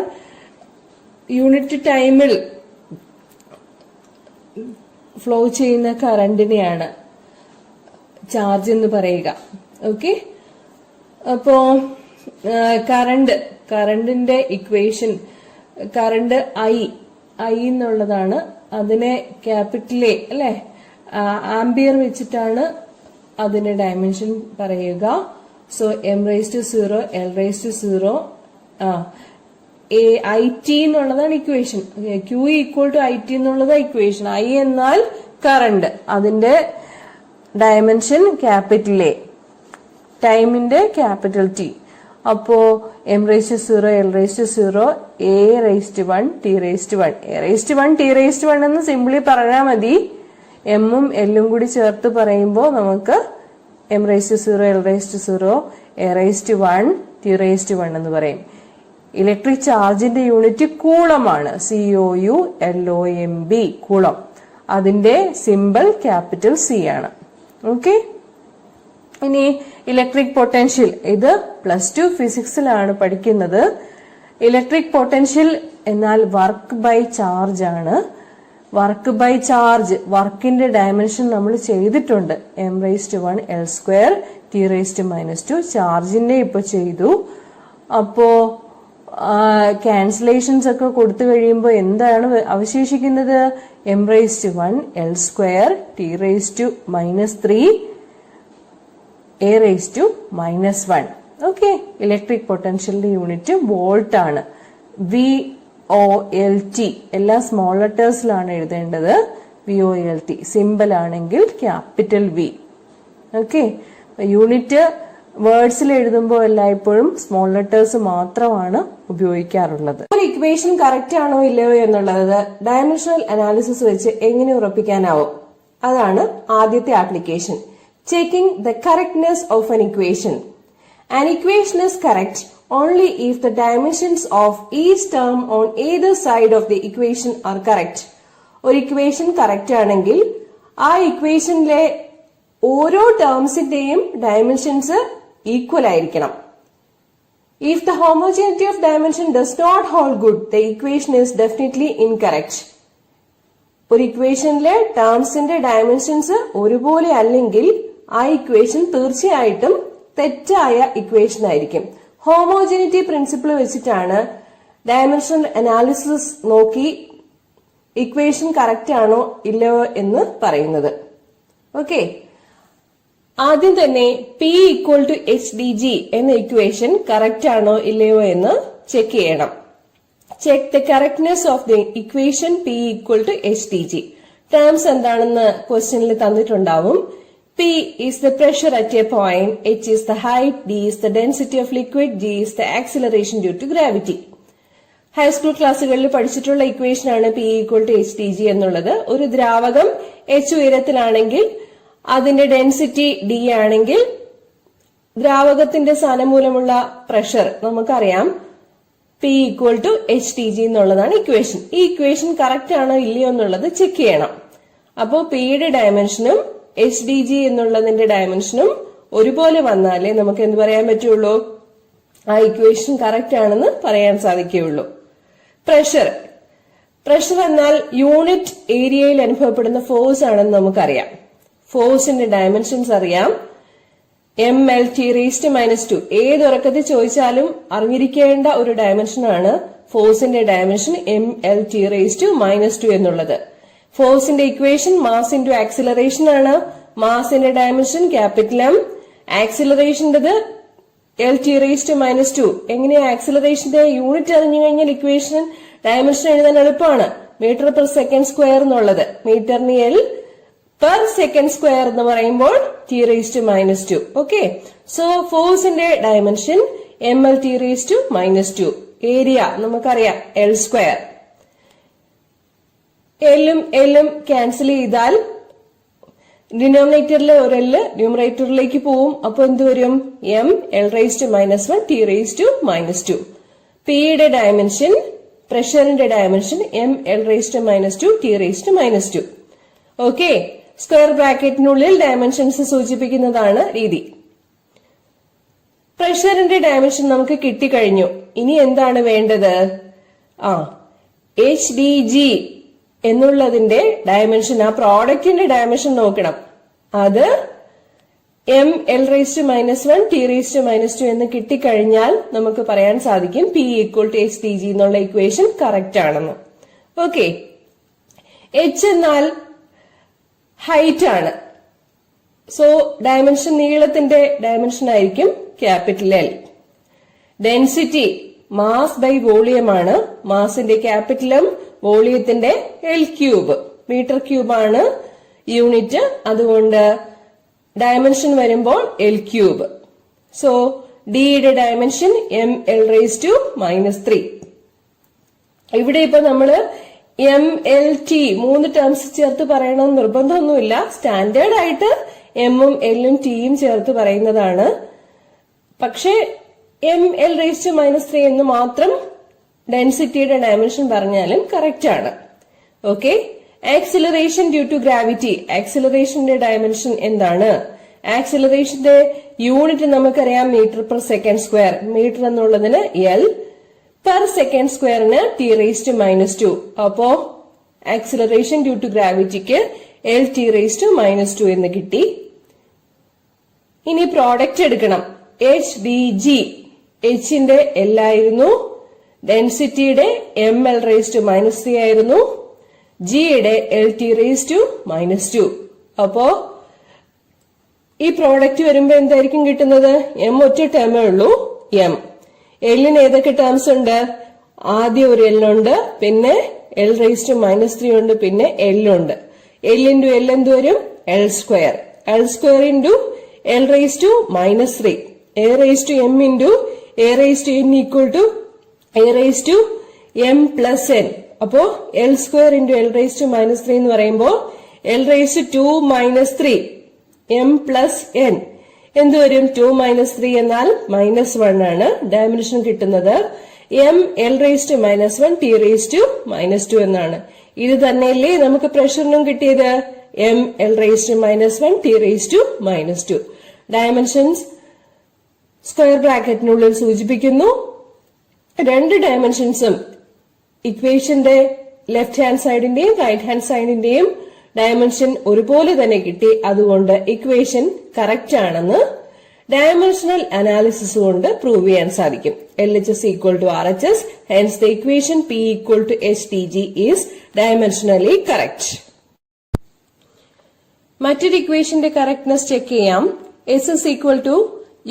യൂണിറ്റ് ടൈമിൽ ഫ്ലോ ചെയ്യുന്ന കറണ്ടിനെയാണ് ചാർജ് എന്ന് പറയുക. ഓക്കെ, അപ്പോ കറണ്ടിന്റെ ഇക്വേഷൻ, കറണ്ട് I എന്നുള്ളതാണ്. അതിനെ ക്യാപിറ്റൽ A അല്ലെ, ആംബിയർ വെച്ചിട്ടാണ് അതിന്റെ ഡയമെൻഷൻ പറയുക. സോ m/0 l/0 IT എന്നുള്ളതാണ് ഇക്വേഷൻ. Q = IT എന്നുള്ളത് ഇക്വേഷൻ. I എന്നാൽ കറണ്ട്, അതിന്റെ ഡയമെൻഷൻ ക്യാപിറ്റൽ A, ടൈമിന്റെ ക്യാപിറ്റൽ T. അപ്പോ m/0 l/0 a/1 t⁻1. a/1 t⁻1 എന്ന് സിംപ്ലി പറഞ്ഞാൽ മതി. എമ്മും എല്ലും കൂടി ചേർത്ത് പറയുമ്പോൾ നമുക്ക് m/0 l/0 a/1 t⁻1 എന്ന് പറയും. ഇലക്ട്രിക് ചാർജിന്റെ യൂണിറ്റ് കൂളമാണ്, COULOMB, കൂളം. അതിന്റെ സിമ്പിൾ ക്യാപിറ്റൽ C ആണ്. ഓക്കെ, ഇനി ഇലക്ട്രിക് പൊട്ടൻഷ്യൽ, ഇത് +2 ഫിസിക്സിലാണ് പഠിക്കുന്നത്. ഇലക്ട്രിക് പൊട്ടൻഷ്യൽ എന്നാൽ വർക്ക് ബൈ ചാർജ് ആണ്. വർക്ക് ബൈ ചാർജ്, വർക്കിന്റെ ഡയമെൻഷൻ നമ്മൾ ചെയ്തിട്ടുണ്ട്, m/1 l² t⁻². ചാർജിന്റെ ഇപ്പൊ ചെയ്തു. അപ്പോ ക്യാൻസലേഷൻസ് ഒക്കെ കൊടുത്തു കഴിയുമ്പോൾ എന്താണ് അവശേഷിക്കുന്നത്? m/1 l² t⁻³ a⁻1. Okay, electric പൊട്ടൻഷ്യലിന്റെ യൂണിറ്റ് വോൾട്ട് ആണ്. VOLT എല്ലാ സ്മോൾ ലെറ്റേഴ്സിലാണ് എഴുതേണ്ടത്. VOLT സിമ്പിൾ ആണെങ്കിൽ ക്യാപിറ്റൽ V. ഓക്കെ, യൂണിറ്റ് വേർഡ്സിൽ എഴുതുമ്പോൾ എല്ലായ്പ്പോഴും സ്മോൾ ലെറ്റേഴ്സ് മാത്രമാണ് ഉപയോഗിക്കാറുള്ളത്. ഒരു ഇക്വേഷൻ കറക്റ്റ് ആണോ ഇല്ലയോ എന്നുള്ളത് ഡയമെൻഷണൽ അനാലിസിസ് വെച്ച് എങ്ങനെ ഉറപ്പിക്കാനാവും? അതാണ് ആദ്യത്തെ application. Checking the correctness of an equation. An equation is correct only if the dimensions of each term on either side of the equation are correct. ഒരു ഇക്വേഷൻ കറക്റ്റ് ആണെങ്കിൽ ആ ഇക്വേഷനിലെ ഓരോ ടേംസിന്റെയും ഡയമെൻഷൻസ് ഈക്വൽ ആയിരിക്കണം. If the homogeneity of dimension does not hold good, the equation is definitely incorrect. ഒരു ഇക്വേഷനിലെ ടേംസിന്റെ dimensions ഒരുപോലെ അല്ലെങ്കിൽ ആ equation തീർച്ചയായിട്ടും തെറ്റായ ഇക്വേഷൻ ആയിരിക്കും. ഹോമോജനിറ്റി പ്രിൻസിപ്പിൾ വെച്ചിട്ടാണ് ഡയമെൻഷണൽ അനാലിസിസ് നോക്കി ഇക്വേഷൻ കറക്റ്റ് ആണോ ഇല്ലയോ എന്ന് പറയുന്നത്. ഓക്കെ, ആദ്യം തന്നെ P ഈക്വൽ ടു HdG എന്ന ഇക്വേഷൻ കറക്റ്റ് ആണോ ഇല്ലയോ എന്ന് ചെക്ക് ചെയ്യണം. Check the correctness of the equation P equal to HdG. Terms എന്താണെന്ന് ക്വസ്റ്റ്യനിൽ തന്നിട്ടുണ്ടാവും. P is the pressure at a point, H is the height, D is the density of liquid, G is the acceleration due to gravity. High school ക്ലാസ്സുകളിൽ പഠിച്ചിട്ടുള്ള equation ആണ് P equal to HdG എന്നുള്ളത്. ഒരു ദ്രാവകം H ഉയരത്തിലാണെങ്കിൽ അതിന്റെ density D ആണെങ്കിൽ ദ്രാവകത്തിന്റെ സ്ഥാനം മൂലമുള്ള പ്രഷർ നമുക്കറിയാം P ഈക്വൽ ടു HdG എന്നുള്ളതാണ് ഇക്വേഷൻ. ഈ ഇക്വേഷൻ കറക്റ്റ് ആണോ ഇല്ലയോ എന്നുള്ളത് ചെക്ക് ചെയ്യണം. അപ്പോ Pയുടെ ഡയമെൻഷനും HdG എന്നുള്ളതിന്റെ ഡയമെൻഷനും ഒരുപോലെ വന്നാലേ നമുക്ക് എന്ത് പറയാൻ പറ്റുള്ളൂ, ആ ഇക്വേഷൻ കറക്റ്റ് ആണെന്ന് പറയാൻ സാധിക്കുകയുള്ളൂ. പ്രഷർ എന്നാൽ യൂണിറ്റ് ഏരിയയിൽ അനുഭവപ്പെടുന്ന ഫോഴ്സ് ആണെന്ന് നമുക്കറിയാം. ഫോഴ്സിന്റെ ഡയമെൻഷൻസ് അറിയാം. mLT⁻². ഏതൊറക്കത്തിൽ ചോദിച്ചാലും അറിഞ്ഞിരിക്കേണ്ട ഒരു ഡയമെൻഷൻ ആണ് ഫോഴ്സിന്റെ ഡയമെൻഷൻ mLT⁻² എന്നുള്ളത്. ഫോഴ്സിന്റെ ഇക്വേഷൻ മാസ് ഇൻറ്റു ആക്സിലറേഷൻ ആണ്. മാസിന്റെ ഡയമെൻഷൻ ക്യാപിറ്റൽ M. ആക്സിലറേഷൻ്റെത് L⁻². എങ്ങനെയാ ആക്സിലറേഷന്റെ യൂണിറ്റ് അറിഞ്ഞു കഴിഞ്ഞാൽ ഇക്വേഷൻ ഡയമെൻഷൻ എഴുതാൻ എളുപ്പമാണ്. മീറ്റർ പെർ സെക്കൻഡ് സ്ക്വയർ എന്നുള്ളത് മീറ്ററിന് L പെർ സെക്കൻഡ് സ്ക്വയർ എന്ന് പറയുമ്പോൾ T⁻². ഓക്കെ, സോ ഫോഴ്സിന്റെ ഡയമെൻഷൻ mLT⁻². ഏരിയ നമുക്കറിയാം L². എല്ലും ക്യാൻസൽ ചെയ്താൽ ഡിനോമിനേറ്ററിലെ ഒരു L ന്യൂമറേറ്ററിലേക്ക് പോവും. അപ്പൊ എന്ത് വരും, mL⁻⁻1 T⁻². പിയുടെ ഡയമെൻഷൻ, പ്രഷറിന്റെ dimension mL⁻⁻2 T⁻². Okay, square ബ്രാക്കറ്റിനുള്ളിൽ ഡയമെൻഷൻസ് സൂചിപ്പിക്കുന്നതാണ് രീതി. പ്രഷറിന്റെ ഡയമെൻഷൻ നമുക്ക് കിട്ടിക്കഴിഞ്ഞു. ഇനി എന്താണ് വേണ്ടത്, HdG എന്നുള്ളതിന്റെ ഡയമെൻഷൻ, ആ പ്രോഡക്റ്റിന്റെ ഡയമെൻഷൻ നോക്കണം. അത് mL⁻⁻1 T⁻² എന്ന് കിട്ടിക്കഴിഞ്ഞാൽ നമുക്ക് പറയാൻ സാധിക്കും P ഈക്വൽ ടു HdG എന്നുള്ള ഇക്വേഷൻ കറക്റ്റ് ആണെന്ന്. ഓക്കെ, H എന്നാൽ ഹൈറ്റ് ആണ്. സോ ഡയമെൻഷൻ, നീളത്തിന്റെ ഡയമെൻഷൻ ആയിരിക്കും capital L. Density mass by volume ആണ്. മാസിന്റെ ക്യാപിറ്റൽ M, വോളിയത്തിന്റെ L3. മീറ്റർ ക്യൂബ് ആണ് യൂണിറ്റ്, അതുകൊണ്ട് ഡയമെൻഷൻ വരുമ്പോൾ L3. സോ ഡിയുടെ ഡയമെൻഷൻ mL⁻⁻3. ഇവിടെ ഇപ്പൊ നമ്മള് MLT 3 ടേംസ് ചേർത്ത് പറയണമെന്ന് നിർബന്ധമൊന്നുമില്ല. സ്റ്റാൻഡേർഡ് ആയിട്ട് എമ്മും എല്ലും ടിയും ചേർത്ത് പറയുന്നതാണ്. പക്ഷെ mL⁻⁻3 എന്ന് മാത്രം ഡെൻസിറ്റിയുടെ ഡയമെൻഷൻ പറഞ്ഞാലും കറക്റ്റ് ആണ്. Okay, acceleration due to gravity. ആക്സിലറേഷന്റെ ഡയമെൻഷൻ എന്താണ്? ആക്സിലറേഷന്റെ യൂണിറ്റ് നമുക്കറിയാം metre per second square. Metre എന്നുള്ളതിന് L, പെർ സെക്കൻഡ് സ്ക്വയറിന് T⁻². അപ്പോ ആക്സിലറേഷൻ ഡ്യൂ ടു ഗ്രാവിറ്റിക്ക് L⁻² എന്ന് കിട്ടി. ഇനി പ്രോഡക്റ്റ് എടുക്കണം. HdG, Hന്റെ L ആയിരുന്നു, ഡെൻസിറ്റിയുടെ mL⁻⁻3 ആയിരുന്നു, ജിയുടെ L⁻². അപ്പോ ഈ പ്രോഡക്റ്റ് വരുമ്പോ എന്തായിരിക്കും കിട്ടുന്നത്? M ഒറ്റ ടേമേ ഉള്ളൂ, M. എല്ലിന് ഏതൊക്കെ ടേംസ് ഉണ്ട്? ആദ്യം ഒരു L ഉണ്ട്, പിന്നെ L⁻⁻3 ഉണ്ട്, പിന്നെ L ഉണ്ട്. L ഇൻറ്റു L എന്ത് വരും? L². L² into L⁻⁻3. A⁻m into A⁻n equal to A⁻m+n. അപ്പോ L² ഇൻറ്റു L⁻⁻3 എന്ന് പറയുമ്പോൾ L⁻2−3 m+n എന്ത് വരും? 2 - 3 എന്നാൽ -1 ആണ്. ഡയമെൻഷൻ കിട്ടുന്നത് mL⁻⁻1 T⁻² എന്നാണ്. ഇത് തന്നെയല്ലേ നമുക്ക് പ്രഷറിനും കിട്ടിയത്? mL⁻⁻1 T⁻². ഡയമെൻഷൻസ് സ്ക്വയർ ബ്രാക്കറ്റിനുള്ളിൽ സൂചിപ്പിക്കുന്നു. രണ്ട് ഡയമെൻഷൻസും ഇക്വേഷന്റെ ലെഫ്റ്റ് ഹാൻഡ് സൈഡിന്റെയും റൈറ്റ് ഹാൻഡ് സൈഡിന്റെയും ഡയമെൻഷൻ ഒരുപോലെ തന്നെ കിട്ടി. അതുകൊണ്ട് ഇക്വേഷൻ കറക്റ്റ് ആണെന്ന് ഡയമെൻഷണൽ അനാലിസിസ് കൊണ്ട് പ്രൂവ് ചെയ്യാൻ സാധിക്കും. LHS equal to RHS, hence the equation P equal to HTG is dimensionally correct. മറ്റൊരു ഇക്വേഷന്റെ കറക്റ്റ്നെസ് ചെക്ക് ചെയ്യാം. S is equal to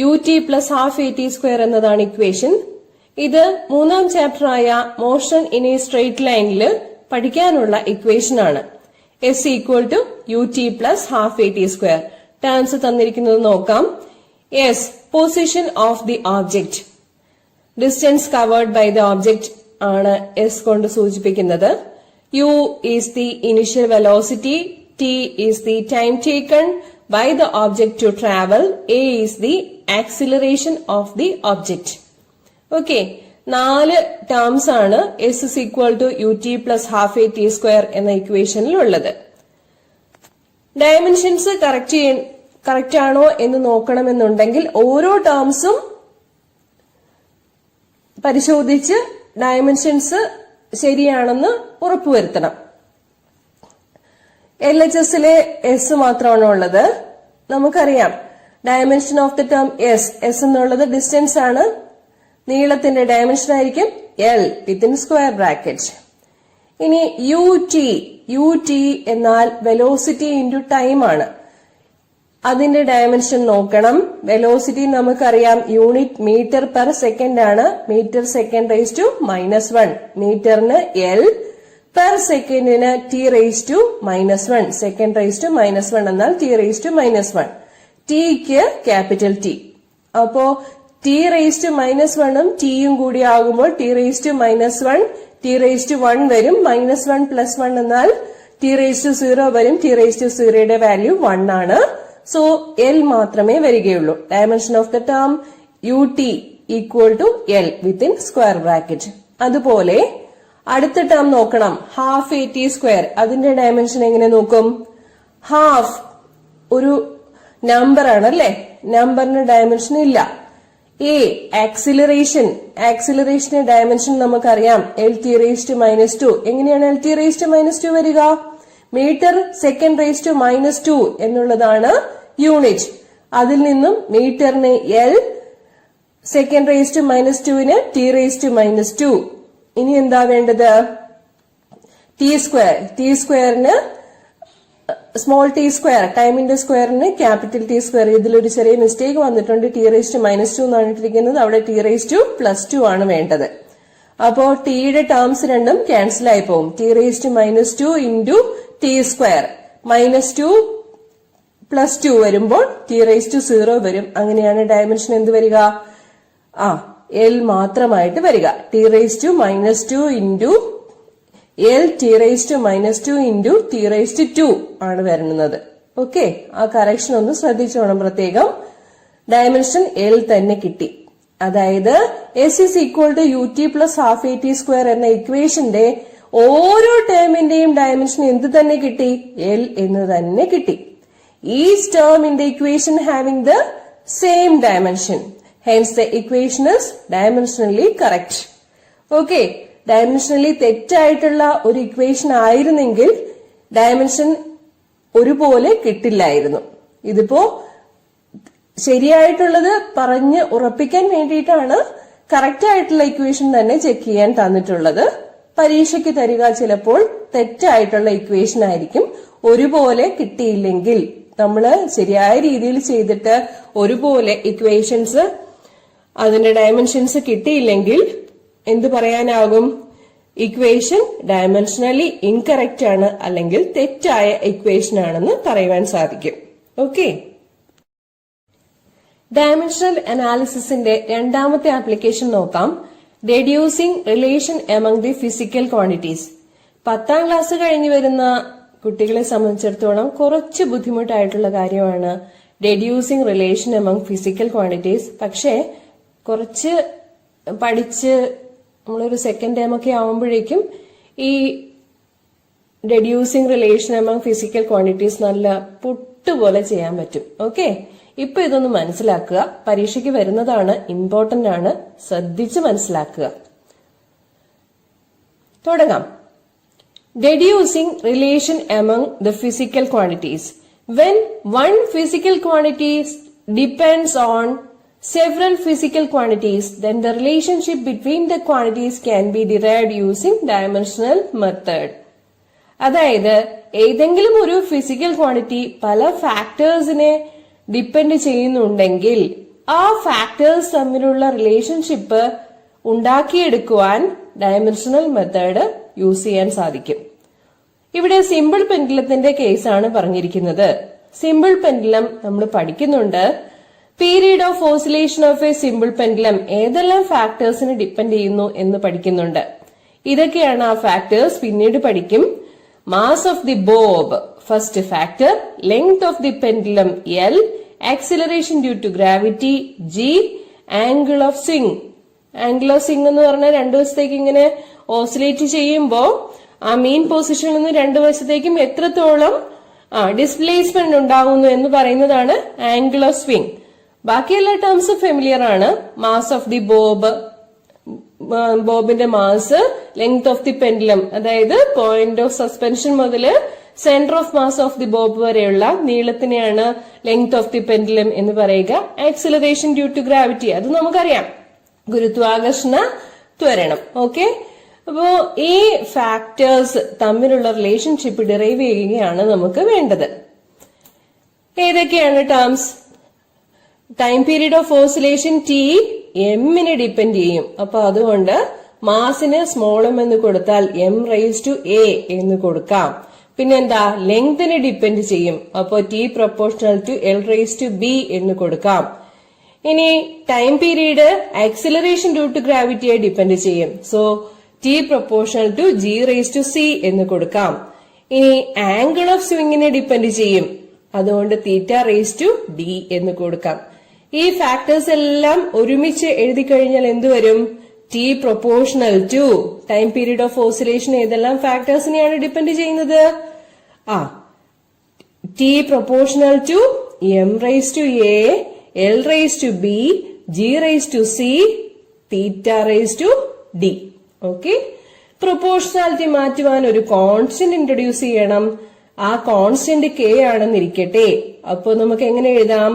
ut plus half at square എന്നതാണ് ഇക്വേഷൻ. ഇത് മൂന്നാം ചാപ്റ്റർ ആയ മോഷൻ ഇൻ എ സ്ട്രെയിറ്റ് ലൈനിൽ പഠിക്കാനുള്ള equation ആണ്. S equal to ut plus half at square. Terms തന്നിരിക്കുന്നത് നോക്കാം. S, position of the object. Distance covered by the object ആണ് S കൊണ്ട് സൂചിപ്പിക്കുന്നത്. U is the initial velocity. T is the time taken by the object to travel. A is the acceleration of the object. Okay. 4 terms ആണ് S is equal to ut plus half at square എന്ന ഇക്വേഷനിൽ ഉള്ളത്. Dimensions correct ആണോ എന്ന് നോക്കണമെന്നുണ്ടെങ്കിൽ ഓരോ ടേംസും പരിശോധിച്ച് dimensions ശരിയാണെന്ന് ഉറപ്പുവരുത്തണം. LHSലെ S മാത്രമാണ് ഉള്ളത്. നമുക്കറിയാം dimension of the term S എന്നുള്ളത് ഡിസ്റ്റൻസ് ആണ്. നീളത്തിന്റെ ഡയമെൻഷൻ ആയിരിക്കും L വിത്തിൻ സ്ക്വയർ ബ്രാക്കറ്റ്. ഇനി ut എന്നാൽ വെലോസിറ്റി ഇൻറ്റു ടൈം ആണ്. അതിന്റെ ഡയമെൻഷൻ നോക്കണം. വെലോസിറ്റി നമുക്കറിയാം യൂണിറ്റ് മീറ്റർ പെർ സെക്കൻഡ് ആണ്. Metre second raise to -1. മീറ്ററിന് L, പെർ സെക്കൻഡിന് T raise to -1. Second raise to -1 എന്നാൽ T റേസ് ടു -1. ടിക്ക് ക്യാപിറ്റൽ T. അപ്പോ T റേസ് ടു -1 ഉം ടിയും കൂടി ആകുമ്പോൾ T raise to -1, T raise to 1 വരും. -1 + 1 എന്നാൽ T റേസ് ടു 0 വരും. T റേസ് ടു 0യുടെ വാല്യൂ 1 ആണ്. സോ L മാത്രമേ വരികയുള്ളൂ. Dimension of the term ut equal to L within square bracket. അതുപോലെ അടുത്ത ടേം നോക്കണം. Half at square. അതിന്റെ ഡയമെൻഷൻ എങ്ങനെ നോക്കും? ഹാഫ് ഒരു നമ്പർ ആണല്ലേ. നമ്പറിന് ഡയമെൻഷൻ ഇല്ല. ആക്സിലറേഷന്റെ ഡയമെൻഷൻ നമുക്കറിയാം LT റേസ് ടു -2. എങ്ങനെയാണ് LT റേസ് ടു -2 വരിക? മീറ്റർ സെക്കൻഡ് റേസ് ടു -2 എന്നുള്ളതാണ് യൂണിറ്റ്. അതിൽ നിന്നും മീറ്ററിന് L, സെക്കൻഡ് റേസ് ടു -2ന് T റേസ് ടു -2. ഇനി എന്താ വേണ്ടത്? T സ്ക്വയറിന് സ്മോൾ ടി സ്ക്വയർ, ടൈമിന്റെ സ്ക്വയറിന് ക്യാപിറ്റൽ T സ്ക്വയർ. ഇതിലൊരു ചെറിയ മിസ്റ്റേക്ക് വന്നിട്ടുണ്ട്. T റേസ് ടു -2 എന്നാണ് ഇട്ടിരിക്കുന്നത്. അവിടെ T റേസ് ടു +2 ആണ് വേണ്ടത്. അപ്പോ ടിയുടെ ടേംസ് രണ്ടും ക്യാൻസൽ ആയി പോകും. T raise to -2 into T square. -2 + 2 വരുമ്പോൾ T റേസ് ടു 0 വരും. അങ്ങനെയാണ് ഡയമെൻഷൻ എന്ത് വരിക? L മാത്രമായിട്ട് വരിക. T raise to -2 into L, T raise to -2 into T raise to 2 ആണ് വരുന്നത്. ഓക്കെ, ആ കറക്ഷൻ ഒന്ന് ശ്രദ്ധിച്ചോണം പ്രത്യേകം. ഡയമെൻഷൻ L തന്നെ കിട്ടി. അതായത് S is equal to ut plus half at square എന്ന ഇക്വേഷന്റെ ഓരോ ടേമിന്റെയും ഡയമെൻഷൻ എന്ത് തന്നെ കിട്ടി? L എന്ന് തന്നെ കിട്ടി. Each term in the equation having the same dimension. Hence the equation is dimensionally correct. Okay, dimensionally തെറ്റായിട്ടുള്ള ഒരു ഇക്വേഷൻ ആയിരുന്നെങ്കിൽ ഡയമെൻഷൻ ഒരുപോലെ കിട്ടില്ലായിരുന്നു. ഇതിപ്പോ ശരിയായിട്ടുള്ളത് പറഞ്ഞ് ഉറപ്പിക്കാൻ വേണ്ടിയിട്ടാണ് കറക്റ്റ് ആയിട്ടുള്ള ഇക്വേഷൻ തന്നെ ചെക്ക് ചെയ്യാൻ തന്നിട്ടുള്ളത്. പരീക്ഷയ്ക്ക് തരിക ചിലപ്പോൾ തെറ്റായിട്ടുള്ള ഇക്വേഷൻ ആയിരിക്കും. ഒരുപോലെ കിട്ടിയില്ലെങ്കിൽ, നമ്മള് ശരിയായ രീതിയിൽ ചെയ്തിട്ട് ഒരുപോലെ ഇക്വേഷൻസ് അതിന്റെ ഡയമെൻഷൻസ് കിട്ടിയില്ലെങ്കിൽ എന്ത് പറയാനാകും? ഇക്വേഷൻ ഡയമെൻഷനലി ഇൻകറക്റ്റ് ആണ്, അല്ലെങ്കിൽ തെറ്റായ ഇക്വേഷൻ ആണെന്ന് പറയുവാൻ സാധിക്കും. ഓക്കെ, ഡയമെൻഷണൽ അനാലിസിസിന്റെ രണ്ടാമത്തെ ആപ്ലിക്കേഷൻ നോക്കാം. Reducing relation among the physical quantities. 10ാം class കഴിഞ്ഞു വരുന്ന കുട്ടികളെ സംബന്ധിച്ചിടത്തോളം കുറച്ച് ബുദ്ധിമുട്ടായിട്ടുള്ള കാര്യമാണ് reducing relation among physical quantities. പക്ഷേ കുറച്ച് പഠിച്ച് നമ്മളൊരു സെക്കൻഡ് ടൈം ഒക്കെ ആവുമ്പോഴേക്കും ഈ reducing relation among physical quantities നല്ല പുട്ടുപോലെ ചെയ്യാൻ പറ്റും. ഓക്കെ, ഇപ്പൊ ഇതൊന്ന് മനസ്സിലാക്കുക. പരീക്ഷയ്ക്ക് വരുന്നതാണ്, ഇമ്പോർട്ടന്റ് ആണ്, ശ്രദ്ധിച്ച് മനസ്സിലാക്കുക. തുടങ്ങാം. deducing relation among the physical quantities. When one physical quantity depends on several physical quantities, then the relationship between the quantities can be derived using dimensional method. അതായത് ഏതെങ്കിലും ഒരു ഫിസിക്കൽ ക്വാണ്ടിറ്റി പല ഫാക്ടേഴ്സിനെ ഡിപ്പെൻഡ് ചെയ്യുന്നുണ്ടെങ്കിൽ ആ ഫാക്ടേഴ്സ് തമ്മിലുള്ള relationship ഉണ്ടാക്കിയെടുക്കുവാൻ dimensional method use ചെയ്യാൻ സാധിക്കും. ഇവിടെ സിമ്പിൾ പെൻഡുലത്തിന്റെ കേസാണ് പറഞ്ഞിരിക്കുന്നത്. സിമ്പിൾ പെൻഡുലം നമ്മൾ പഠിക്കുന്നുണ്ട്. Period of oscillation of a simple pendulum ഏതെല്ലാം ഫാക്ടേഴ്സിനെ ഡിപ്പെൻഡ് ചെയ്യുന്നു എന്ന് പഠിക്കുന്നുണ്ട്. ഇതൊക്കെയാണ് ആ ഫാക്ടേഴ്സ്. പിന്നീട് പഠിക്കും. Mass of the bob first factor, length of the pendulum L, acceleration due to gravity g, angle of swing. Angle of swing എന്ന് പറഞ്ഞാൽ രണ്ടു വശത്തേക്ക് ഇങ്ങനെ ഓസിലേറ്റ് ചെയ്യുമ്പോ ആ മീൻ പൊസിഷനിൽ നിന്ന് രണ്ടു വശത്തേക്കും എത്രത്തോളം ഡിസ്പ്ലേസ്മെന്റ് ഉണ്ടാകുന്നു എന്ന് പറയുന്നതാണ് ആംഗിൾ ഓഫ് സ്വിംഗ്. ബാക്കി എല്ലാ ടേംസും ഫെമിലിയർ ആണ്. മാസ് ഓഫ് ദി ബോബ്, ബോബിന്റെ mass, length of the pendulum അതായത് പോയിന്റ് ഓഫ് സസ്പെൻഷൻ മുതല് centre of mass of the bob വരെയുള്ള നീളത്തിനെയാണ് ലെങ്ത് ഓഫ് ദി പെൻഡുലം എന്ന് പറയുക. ആക്സിലറേഷൻ ഡ്യൂ ടു ഗ്രാവിറ്റി അത് നമുക്കറിയാം, ഗുരുത്വാകർഷണ ത്വരണം. ഓക്കെ, അപ്പോ ഈ ഫാക്ടേഴ്സ് തമ്മിലുള്ള റിലേഷൻഷിപ്പ് ഡിറൈവ് ചെയ്യുകയാണ് നമുക്ക് വേണ്ടത്. ഏതൊക്കെയാണ് terms? Time period of oscillation T എമ്മിനെ ഡിപ്പെൻഡ് ചെയ്യും. അപ്പൊ അതുകൊണ്ട് മാസിന് സ്മോൾ എം എന്ന് കൊടുത്താൽ എം റൈസ് ടു എ എന്ന് കൊടുക്കാം. പിന്നെന്താ, ലെങ്തിനെ ഡിപ്പെൻഡ് ചെയ്യും. അപ്പോ T proportional to L rice to B എന്ന് കൊടുക്കാം. ഇനി time period acceleration due to ഗ്രാവിറ്റിയെ ഡിപ്പെൻഡ് ചെയ്യും. So T proportional to G rice to C എന്ന് കൊടുക്കാം. ഇനി ആംഗിൾ ഓഫ് സ്വിംഗിനെ ഡിപ്പെൻഡ് ചെയ്യും. അതുകൊണ്ട് തീറ്റ റൈസ് ടു ഡി എന്ന് കൊടുക്കാം. ഈ ഫാക്ടേഴ്സ് എല്ലാം ഒരുമിച്ച് എഴുതി കഴിഞ്ഞാൽ എന്തുവരും? T proportional to time period of oscillation ഏതെല്ലാം ഫാക്ടേഴ്സിനെയാണ് ഡിപ്പെൻഡ് ചെയ്യുന്നത്? T proportional to M rice to A, L rice to B, G rice to C, theta rice to D. Okay, proportionality മാറ്റുവാൻ ഒരു കോൺസ്റ്റന്റ് ഇൻട്രൊഡ്യൂസ് ചെയ്യണം. ആ constant K ആണെന്നിരിക്കട്ടെ. അപ്പൊ നമുക്ക് എങ്ങനെ എഴുതാം?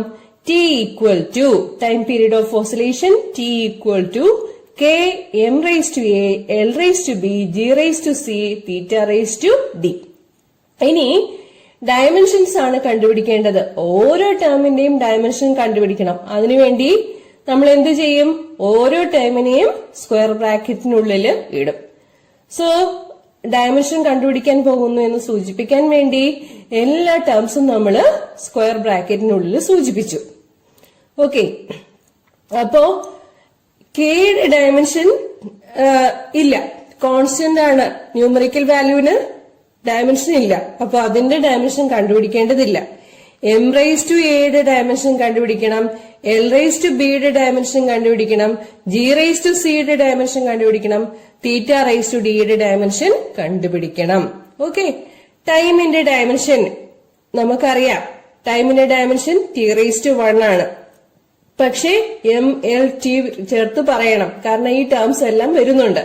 T equal to time period of oscillation T equal to K M rice to A, L rice to B, G rice to C, theta rice to D. ഇനി dimensions ആണ് കണ്ടുപിടിക്കേണ്ടത്. ഓരോ ടേമിന്റെയും ഡയമെൻഷൻ കണ്ടുപിടിക്കണം. അതിനുവേണ്ടി നമ്മൾ എന്ത് ചെയ്യും? ഓരോ ടേമിനെയും സ്ക്വയർ ബ്രാക്കറ്റിനുള്ളിൽ ഇടും. സോ ഡയമെൻഷൻ കണ്ടുപിടിക്കാൻ പോകുന്നു എന്ന് സൂചിപ്പിക്കാൻ വേണ്ടി എല്ലാ ടേംസും നമ്മൾ സ്ക്വയർ ബ്രാക്കറ്റിനുള്ളിൽ സൂചിപ്പിച്ചു. ഓക്കെ, അപ്പോ കെയുടെ ഡയമെൻഷൻ ഇല്ല, കോൺസ്റ്റന്റ് ആണ്. ന്യൂമറിക്കൽ വാല്യൂവിന് ഡയമെൻഷൻ ഇല്ല. അപ്പൊ അതിന്റെ ഡയമെൻഷൻ കണ്ടുപിടിക്കേണ്ടതില്ല. എം റൈസ് ടു എയുടെ ഡയമെൻഷൻ കണ്ടുപിടിക്കണം, എൽ റൈസ് ടു ബിയുടെ ഡയമെൻഷൻ കണ്ടുപിടിക്കണം, ജി റൈസ് ടു സിയുടെ ഡയമെൻഷൻ കണ്ടുപിടിക്കണം, തീറ്റ റൈസ് ടു ഡിയുടെ ഡയമെൻഷൻ കണ്ടുപിടിക്കണം. ഓക്കെ, ടൈമിന്റെ ഡയമെൻഷൻ നമുക്കറിയാം. ടൈമിന്റെ ഡയമെൻഷൻ ടി റൈസ് ടു 1 ആണ്. പക്ഷേ എം എൽ ടി ചേർത്ത് പറയണം, കാരണം ഈ ടേംസ് എല്ലാം വരുന്നുണ്ട്.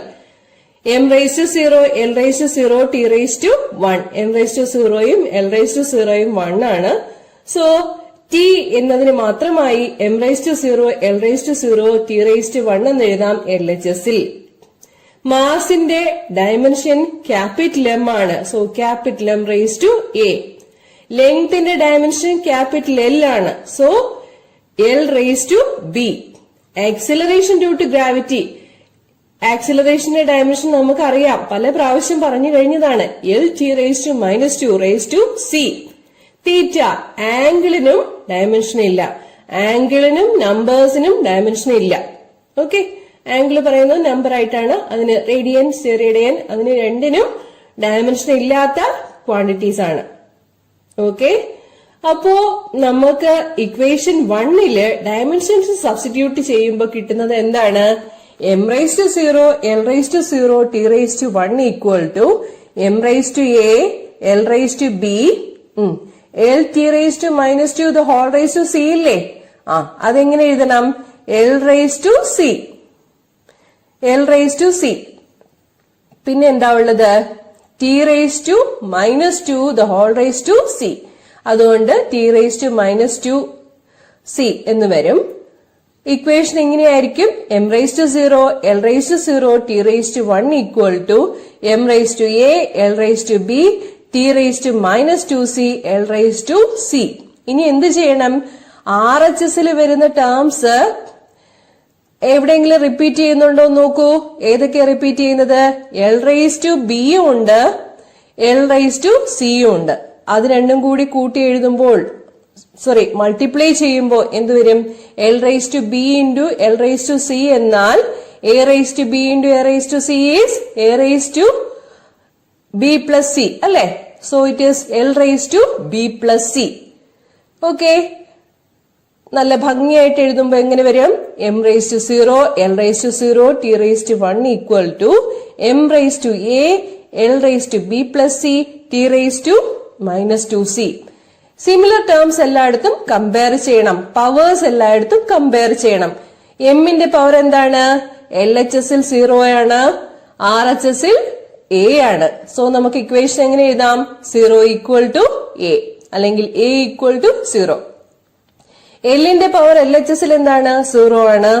M rice to 0, L rice to 0, T rice to 1. M rice to 0യും എൽ റൈസ് ടു 0യും 1 ആണ്. സോ ടി എന്നതിന് മാത്രമായി M rice to 0, L rice to 0, T rice to 1 എന്ന് എഴുതാം LHSൽ. മാസിന്റെ ഡയമെൻഷൻ ക്യാപിറ്റൽ എം ആണ്. So capital M rice to A. ലെങ്ത്തിന്റെ ഡയമെൻഷൻ ക്യാപിറ്റൽ എൽ ആണ്. So L rice to B. Acceleration due to gravity, ആക്സിലറേഷന്റെ ഡയമെൻഷൻ നമുക്കറിയാം, പല പ്രാവശ്യം പറഞ്ഞു കഴിഞ്ഞതാണ്. L T rice to -2 raise to C. Theta, ആംഗിളിനും ഡയമെൻഷൻ ഇല്ല. ആംഗിളിനും നമ്പേഴ്സിനും ഡയമെൻഷൻ ഇല്ല. ഓക്കെ, ആംഗിൾ പറയുന്നത് നമ്പർ ആയിട്ടാണ്. അതിന് റേഡിയൻ, സ്റ്റെറിഡിയൻ, അതിന് രണ്ടിനും ഡയമെൻഷൻ ഇല്ലാത്ത ക്വാണ്ടിറ്റീസ് ആണ്. ഓക്കെ, അപ്പോ നമുക്ക് ഇക്വേഷൻ 1ല് ഡയമെൻഷൻസ് സബ്സ്റ്റിറ്റ്യൂട്ട് ചെയ്യുമ്പോൾ കിട്ടുന്നത് എന്താണ്? M rice to 0, L rice to 0, T rice to 1 equal to M rice to A, L rice to B, L T rice to -2 the whole rise to C ഇല്ലേ? അതെങ്ങനെ എഴുതണം? L rice to C, L rice to C. പിന്നെ എന്താ ഉള്ളത്? t raised to minus 2 the whole raised to c. അതുകൊണ്ട് t raised to minus 2 c എന്ന് വരും. Equation എങ്ങനെയായിരിക്കും? m raised to 0, l raised to 0, t raised to 1 equal to m raised to a, l raised to b, t raised to minus 2c, l raised to c. ഇനി എന്ത് ചെയ്യണം? RHSൽ വരുന്ന terms എവിടെയെങ്കിലും repeat ചെയ്യുന്നുണ്ടോ നോക്കൂ. ഏതൊക്കെയാ repeat ചെയ്യുന്നത്? L raise to ബിയും ഉണ്ട്, എൽ റൈസ് ടു സിയും ഉണ്ട്. അത് രണ്ടും കൂടി കൂട്ടി എഴുതുമ്പോൾ മൾട്ടിപ്ലൈ ചെയ്യുമ്പോൾ എന്ത് വരും? L rice to B into L rice to C എന്നാൽ A raise to B into A raise to C is A raise to B plus C അല്ലെ? So it is L rice to B plus C. Okay, നല്ല ഭംഗിയായിട്ട് എഴുതുമ്പോ എങ്ങനെ വരും? M rice to 0, L rice to 0, T rice to 1 equal to M rice to A, L rice to B plus C, T raise to minus 2c. Similar terms എല്ലായിടത്തും compare ചെയ്യണം, powers എല്ലായിടത്തും compare ചെയ്യണം. എമ്മിന്റെ power എന്താണ്? L H എസിൽ 0 ആണ്, R H എസിൽ A ആണ്. സോ നമുക്ക് ഇക്വേഷൻ എങ്ങനെ എഴുതാം? 0 ഈക്വൽ ടു എ അല്ലെങ്കിൽ എ ഈക്വൽ ടു 0. എല്ലിന്റെ പവർ എൽ എച്ച് എസിൽ എന്താണ്? 0 ആണ്,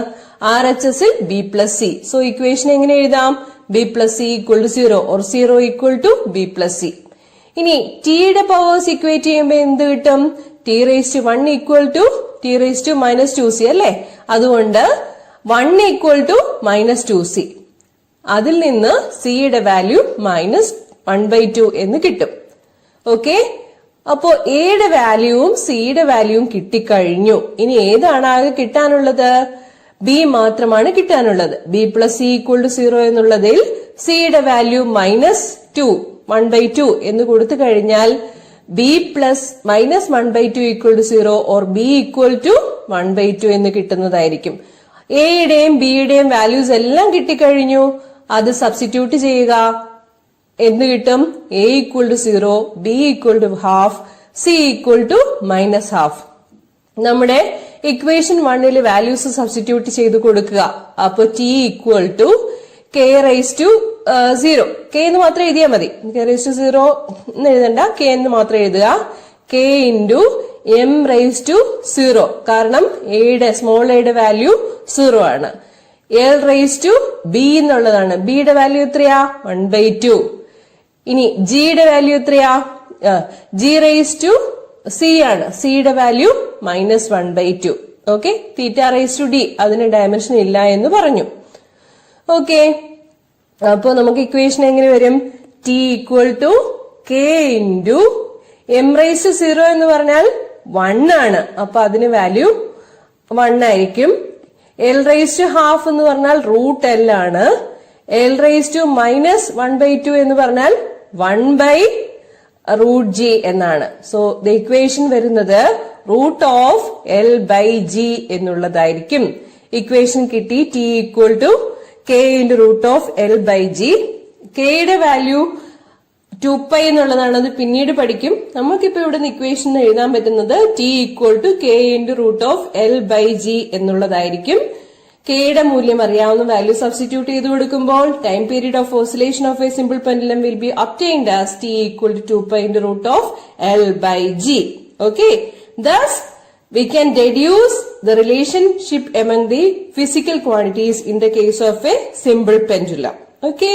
ആർ എച്ച് എസിൽ B plus C. So equation എങ്ങനെ എഴുതാം? B plus C equal to 0 or 0 equal to B plus C. ഇനി ടിയുടെ പവേഴ്സ് ഇക്വേറ്റ് ചെയ്യുമ്പോൾ എന്ത് കിട്ടും? T raise to 1 equal to T raise to minus 2c അല്ലെ? അതുകൊണ്ട് 1 ഈക്വൽ ടു മൈനസ് 2c. അതിൽ നിന്ന് സിയുടെ വാല്യൂ മൈനസ് 1/2 എന്ന് കിട്ടും. ഓക്കെ, അപ്പോ എയുടെ വാല്യൂവും സിയുടെ വാല്യൂവും കിട്ടിക്കഴിഞ്ഞു. ഇനി ഏതാണ് ആകെ കിട്ടാനുള്ളത്? ബി മാത്രമാണ് കിട്ടാനുള്ളത്. B plus C equal to 0 എന്നുള്ളതിൽ സിയുടെ വാല്യൂ മൈനസ് 1/2 എന്ന് കൊടുത്തു കഴിഞ്ഞാൽ B plus minus 1/2 equal to 0 or B equal to 1/2 എന്ന് കിട്ടുന്നതായിരിക്കും. എയുടെയും ബിയുടെയും വാല്യൂസ് എല്ലാം കിട്ടിക്കഴിഞ്ഞു. അത് സബ്സ്റ്റിറ്റ്യൂട്ട് ചെയ്യുക. എന്ത് കിട്ടും? A equal to 0, B equal to half, C equal to minus half. നമ്മുടെ ഇക്വേഷൻ 1 വാല്യൂസ് സബ്സ്റ്റിറ്റ്യൂട്ട് ചെയ്ത് കൊടുക്കുക. അപ്പൊ T equal to K raise to 0, K എന്ന് മാത്രം എഴുതിയാൽ മതി. കെ റൈസ് ടു 0 എന്ന് എഴുതണ്ട, കെ എന്ന് മാത്രം എഴുതുക. K into M rice to 0, കാരണം എയുടെ സ്മോൾ എയുടെ വാല്യൂ 0 ആണ്. എൽ റൈസ് ടു ബി എന്നുള്ളതാണ്. ബിയുടെ വാല്യൂ എത്രയാ? 1/2. ഇനി ജിയുടെ വാല്യൂ എത്രയാ? ജി റൈസ് ടു സി ആണ്. സിയുടെ value minus 1/2. Okay, theta rice to D അതിന് ഡയമെൻഷൻ ഇല്ല എന്ന് പറഞ്ഞു. ഓക്കെ, അപ്പോ നമുക്ക് ഇക്വേഷൻ എങ്ങനെ വരും? T equal to K into M rice to 0 എന്ന് പറഞ്ഞാൽ 1 ആണ്. അപ്പൊ അതിന് വാല്യൂ 1 ആയിരിക്കും. എൽ റൈസ് ടു ഹാഫ് എന്ന് പറഞ്ഞാൽ റൂട്ട് എൽ ആണ്. എൽ റൈസ് ടു മൈനസ് 1/2 എന്ന് പറഞ്ഞാൽ 1/√g എന്നാണ്. സോ ദ ഇക്വേഷൻ വരുന്നത് root of L by G എന്നുള്ളതായിരിക്കും. ഇക്വേഷൻ കിട്ടി. T equal to K into root of L by G. കെയുടെ വാല്യൂ 2π എന്നുള്ളതാണ്. അത് പിന്നീട് പഠിക്കും. നമുക്കിപ്പോ ഇവിടെ ഇക്വേഷൻ എഴുതാൻ പറ്റുന്നത് T equal to K into root of L by G എന്നുള്ളതായിരിക്കും. കെയുടെ മൂല്യം അറിയാവുന്ന വാല്യൂ സബ്സ്റ്റിറ്റ്യൂട്ട് ചെയ്ത് കൊടുക്കുമ്പോൾ time period of oscillation of a simple pendulum will be obtained as t equal to 2π into root of L by G. Okay, thus we can deduce the relationship among the physical quantities in the case of a simple pendulum. Okay.